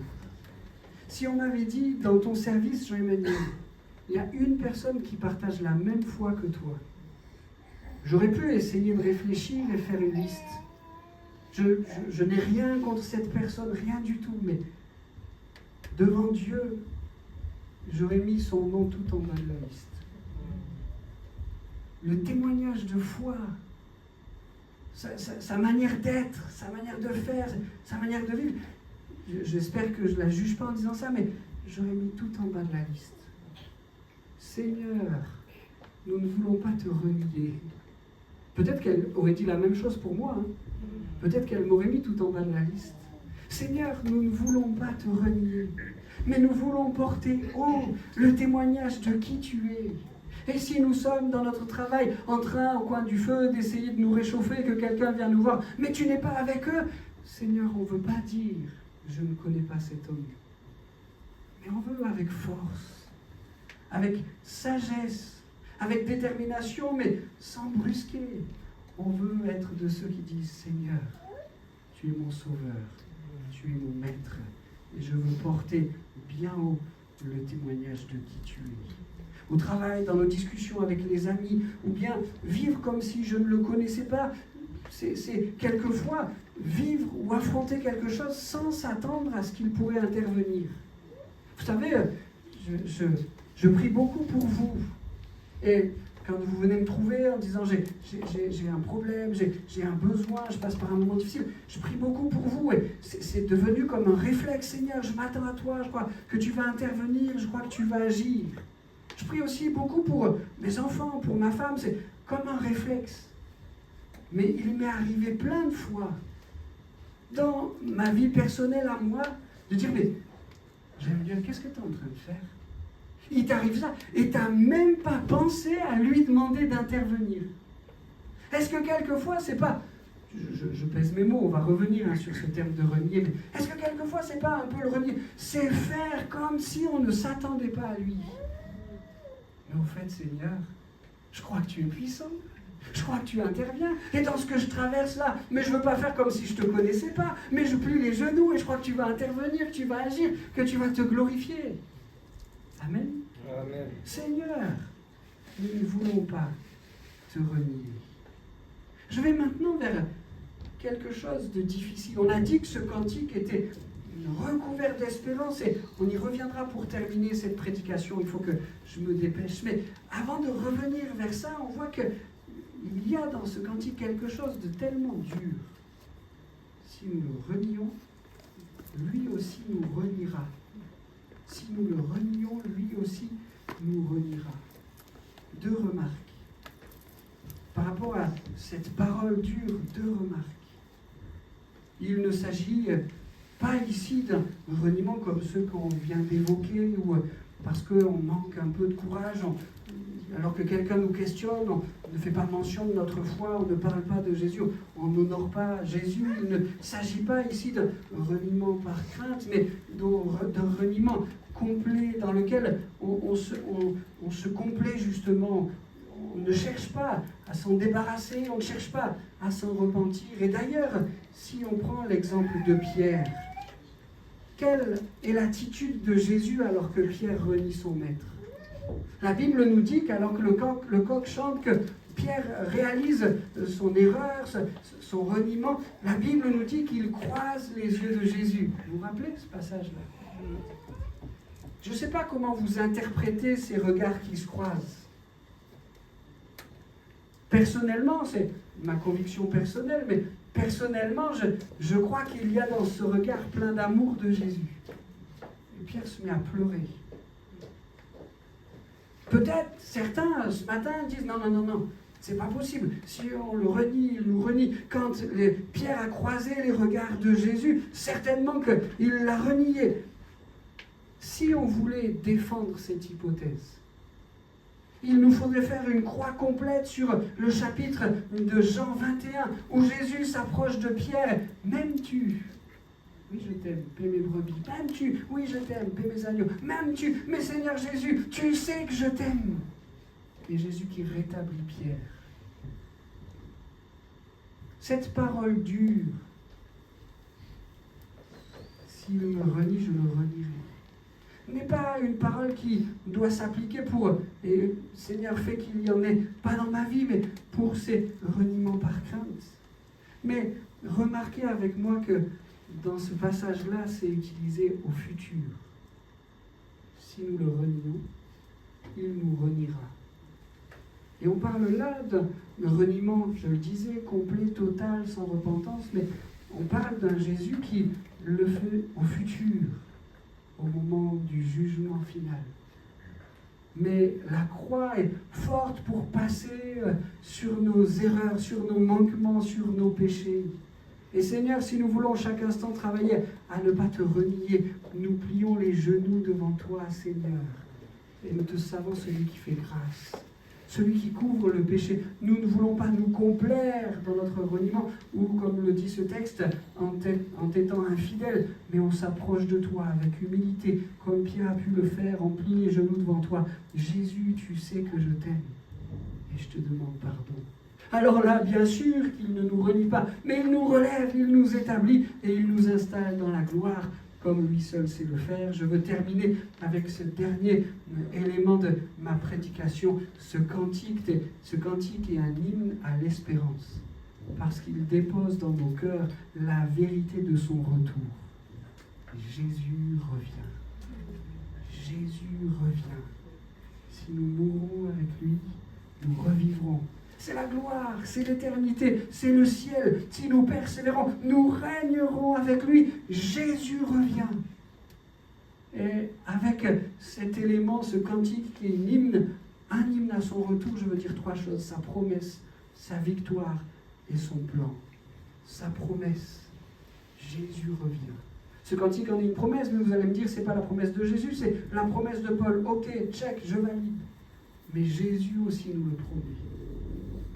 si on m'avait dit dans ton service, Jean-Emmanuel, il y a une personne qui partage la même foi que toi, j'aurais pu essayer de réfléchir et faire une liste. Je n'ai rien contre cette personne, rien du tout, mais devant Dieu, j'aurais mis son nom tout en bas de la liste. Le témoignage de foi, sa manière d'être, sa manière de faire, sa manière de vivre, j'espère que je ne la juge pas en disant ça, mais j'aurais mis tout en bas de la liste. Seigneur, nous ne voulons pas te renier. Peut-être qu'elle aurait dit la même chose pour moi. Hein. Peut-être qu'elle m'aurait mis tout en bas de la liste. Seigneur, nous ne voulons pas te renier, mais nous voulons porter haut le témoignage de qui tu es. Et si nous sommes dans notre travail en train, au coin du feu, d'essayer de nous réchauffer, que quelqu'un vient nous voir, mais tu n'es pas avec eux, Seigneur, on ne veut pas dire « je ne connais pas cet homme ». Mais on veut avec force, avec sagesse, avec détermination, mais sans brusquer. On veut être de ceux qui disent « Seigneur, tu es mon sauveur, tu es mon maître, et je veux porter bien haut le témoignage de qui tu es. » Au travail, dans nos discussions avec les amis, ou bien vivre comme si je ne le connaissais pas, c'est quelquefois vivre ou affronter quelque chose sans s'attendre à ce qu'il pourrait intervenir. Vous savez, je prie beaucoup pour vous. Et quand vous venez me trouver en disant j'ai un problème, j'ai un besoin, je passe par un moment difficile, je prie beaucoup pour vous. Et c'est devenu comme un réflexe. Seigneur, je m'attends à toi, je crois que tu vas intervenir, je crois que tu vas agir. Je prie aussi beaucoup pour mes enfants, pour ma femme, c'est comme un réflexe. Mais il m'est arrivé plein de fois, dans ma vie personnelle à moi, de dire, mais Jean-Emmanuel, qu'est-ce que tu es en train de faire? Il t'arrive ça, et tu n'as même pas pensé à lui demander d'intervenir. Est-ce que quelquefois, c'est pas, je pèse mes mots, on va revenir sur ce terme de renier, mais est-ce que quelquefois, c'est pas un peu le renier? C'est faire comme si on ne s'attendait pas à lui. Mais au fait, Seigneur, je crois que tu es puissant. Je crois que tu interviens. Et dans ce que je traverse là, mais je ne veux pas faire comme si je ne te connaissais pas, mais je plie les genoux et je crois que tu vas intervenir, que tu vas agir, que tu vas te glorifier. Amen. Amen. Seigneur, nous ne voulons pas te renier. Je vais maintenant vers quelque chose de difficile. On a dit que ce cantique était recouvert d'espérance et on y reviendra pour terminer cette prédication. Il faut que je me dépêche. Mais avant de revenir vers ça, on voit qu'il y a dans ce cantique quelque chose de tellement dur. Si nous le renions, lui aussi nous reniera. Si nous le renions, lui aussi nous reniera. Deux remarques. Par rapport à cette parole dure, deux remarques. Il ne s'agit pas ici d'un reniement comme ceux qu'on vient d'évoquer, ou parce qu'on manque un peu de courage, alors que quelqu'un nous questionne, on ne fait pas mention de notre foi, on ne parle pas de Jésus, on n'honore pas Jésus. Il ne s'agit pas ici d'un reniement par crainte, mais d'un reniement complet dans lequel on se complaît justement. On ne cherche pas à s'en débarrasser, on ne cherche pas à s'en repentir. Et d'ailleurs, si on prend l'exemple de Pierre, quelle est l'attitude de Jésus alors que Pierre renie son maître? La Bible nous dit qu'alors que le coq chante, que Pierre réalise son erreur, son reniement, la Bible nous dit qu'il croise les yeux de Jésus. Vous vous rappelez ce passage-là? Je ne sais pas comment vous interprétez ces regards qui se croisent. Personnellement, c'est ma conviction personnelle, mais personnellement, je crois qu'il y a dans ce regard plein d'amour de Jésus. Et Pierre se met à pleurer. Peut-être certains ce matin disent non, c'est pas possible. Si on le renie, il nous renie. Quand Pierre a croisé les regards de Jésus, certainement qu'il l'a renié. Si on voulait défendre cette hypothèse, il nous faudrait faire une croix complète sur le chapitre de Jean 21, où Jésus s'approche de Pierre. M'aimes-tu? Oui, je t'aime, paie mes brebis. M'aimes-tu? Oui, je t'aime, paie mes agneaux. M'aimes-tu? Mais Seigneur Jésus, tu sais que je t'aime. Et Jésus qui rétablit Pierre. Cette parole dure, s'il me renie, je le renierai, n'est pas une parole qui doit s'appliquer pour, et Seigneur fait qu'il n'y en ait pas dans ma vie, mais pour ces reniements par crainte. Mais remarquez avec moi que dans ce passage-là, c'est utilisé au futur. Si nous le renions, il nous reniera. Et on parle là d'un reniement, je le disais, complet, total, sans repentance, mais on parle d'un Jésus qui le fait au futur, au moment du jugement final. Mais la croix est forte pour passer sur nos erreurs, sur nos manquements, sur nos péchés. Et Seigneur, si nous voulons chaque instant travailler à ne pas te renier, nous plions les genoux devant toi, Seigneur, et nous te savons celui qui fait grâce, celui qui couvre le péché. Nous ne voulons pas nous complaire dans notre reniement, ou comme le dit ce texte, en t'étant infidèle, mais on s'approche de toi avec humilité, comme Pierre a pu le faire, on plie les genoux devant toi. Jésus, tu sais que je t'aime, et je te demande pardon. Alors là, bien sûr qu'il ne nous renie pas, mais il nous relève, il nous établit, et il nous installe dans la gloire, comme lui seul sait le faire. Je veux terminer avec ce dernier élément de ma prédication. Ce cantique est un hymne à l'espérance, parce qu'il dépose dans nos cœurs la vérité de son retour. Jésus revient. Jésus revient. Si nous mourrons avec lui, nous revivrons. C'est la gloire, c'est l'éternité, c'est le ciel. Si nous persévérons, nous régnerons avec lui. Jésus revient. Et avec cet élément, ce cantique qui est un hymne à son retour, je veux dire trois choses. Sa promesse, sa victoire et son plan. Sa promesse, Jésus revient. Ce cantique en est une promesse, mais vous allez me dire, c'est pas la promesse de Jésus, c'est la promesse de Paul. Ok, check, je valide. Mais Jésus aussi nous le promet.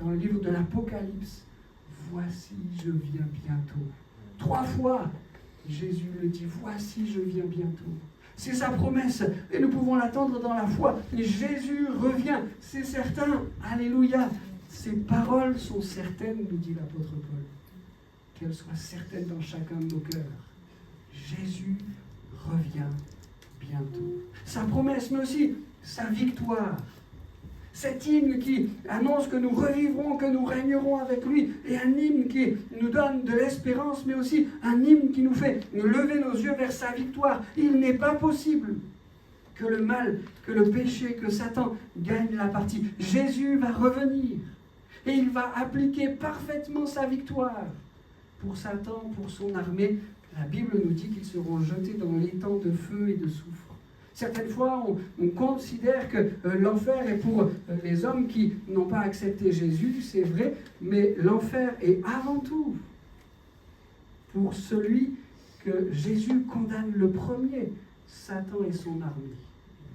Dans le livre de l'Apocalypse, voici, je viens bientôt. 3 fois, Jésus le dit, voici, je viens bientôt. C'est sa promesse, et nous pouvons l'attendre dans la foi. Jésus revient, c'est certain. Alléluia. Ces paroles sont certaines, nous dit l'apôtre Paul. Qu'elles soient certaines dans chacun de nos cœurs. Jésus revient bientôt. Sa promesse, mais aussi sa victoire. Cet hymne qui annonce que nous revivrons, que nous régnerons avec lui, et un hymne qui nous donne de l'espérance, mais aussi un hymne qui nous fait lever nos yeux vers sa victoire. Il n'est pas possible que le mal, que le péché, que Satan gagne la partie. Jésus va revenir, et il va appliquer parfaitement sa victoire. Pour Satan, pour son armée, la Bible nous dit qu'ils seront jetés dans l'étang de feu et de soufre. Certaines fois, on considère que l'enfer est pour les hommes qui n'ont pas accepté Jésus, c'est vrai, mais l'enfer est avant tout pour celui que Jésus condamne le premier, Satan et son armée.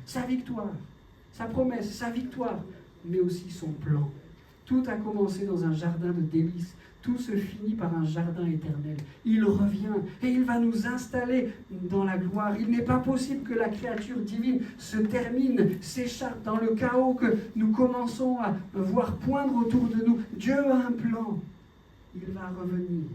Sa victoire, sa promesse, sa victoire, mais aussi son plan. Tout a commencé dans un jardin de délices. Tout se finit par un jardin éternel. Il revient et il va nous installer dans la gloire. Il n'est pas possible que la créature divine se termine, s'écharpe dans le chaos que nous commençons à voir poindre autour de nous. Dieu a un plan. Il va revenir.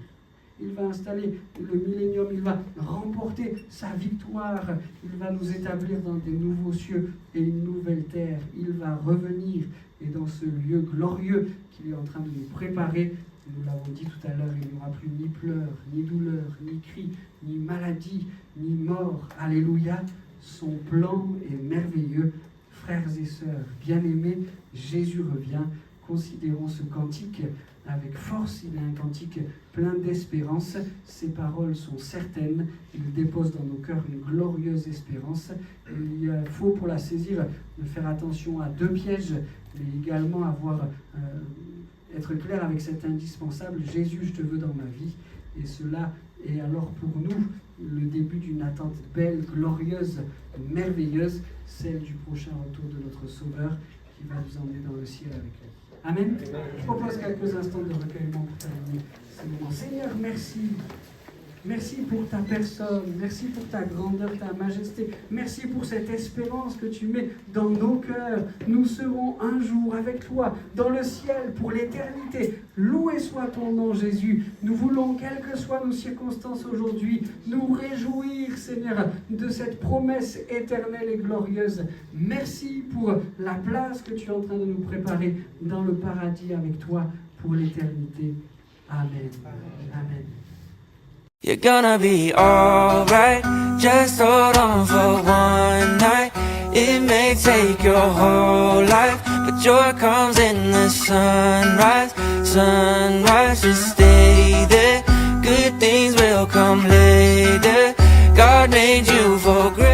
Il va installer le millénium. Il va remporter sa victoire. Il va nous établir dans des nouveaux cieux et une nouvelle terre. Il va revenir. Et dans ce lieu glorieux qu'il est en train de nous préparer, nous l'avons dit tout à l'heure, il n'y aura plus ni pleurs, ni douleurs, ni cris, ni maladie, ni mort. Alléluia. Son plan est merveilleux. Frères et sœurs bien-aimés, Jésus revient. Considérons ce cantique avec force. Il est un cantique plein d'espérance. Ses paroles sont certaines. Il dépose dans nos cœurs une glorieuse espérance. Il faut, pour la saisir, faire attention à 2 pièges, mais également être clair avec cet indispensable. Jésus, je te veux dans ma vie. Et cela est alors pour nous le début d'une attente belle, glorieuse, merveilleuse, celle du prochain retour de notre Sauveur qui va nous emmener dans le ciel avec lui. Amen. Je propose quelques instants de recueillement pour terminer ce moment. Seigneur, merci Merci pour ta personne, merci pour ta grandeur, ta majesté, merci pour cette espérance que tu mets dans nos cœurs. Nous serons un jour avec toi dans le ciel pour l'éternité. Loué soit ton nom, Jésus. Nous voulons, quelles que soient nos circonstances aujourd'hui, nous réjouir, Seigneur, de cette promesse éternelle et glorieuse. Merci pour la place que tu es en train de nous préparer dans le paradis avec toi pour l'éternité. Amen. Amen. You're gonna be alright, just hold on for one night. It may take your whole life, but joy comes in the sunrise. Sunrise, just stay there. Good things will come later. God made you for grace.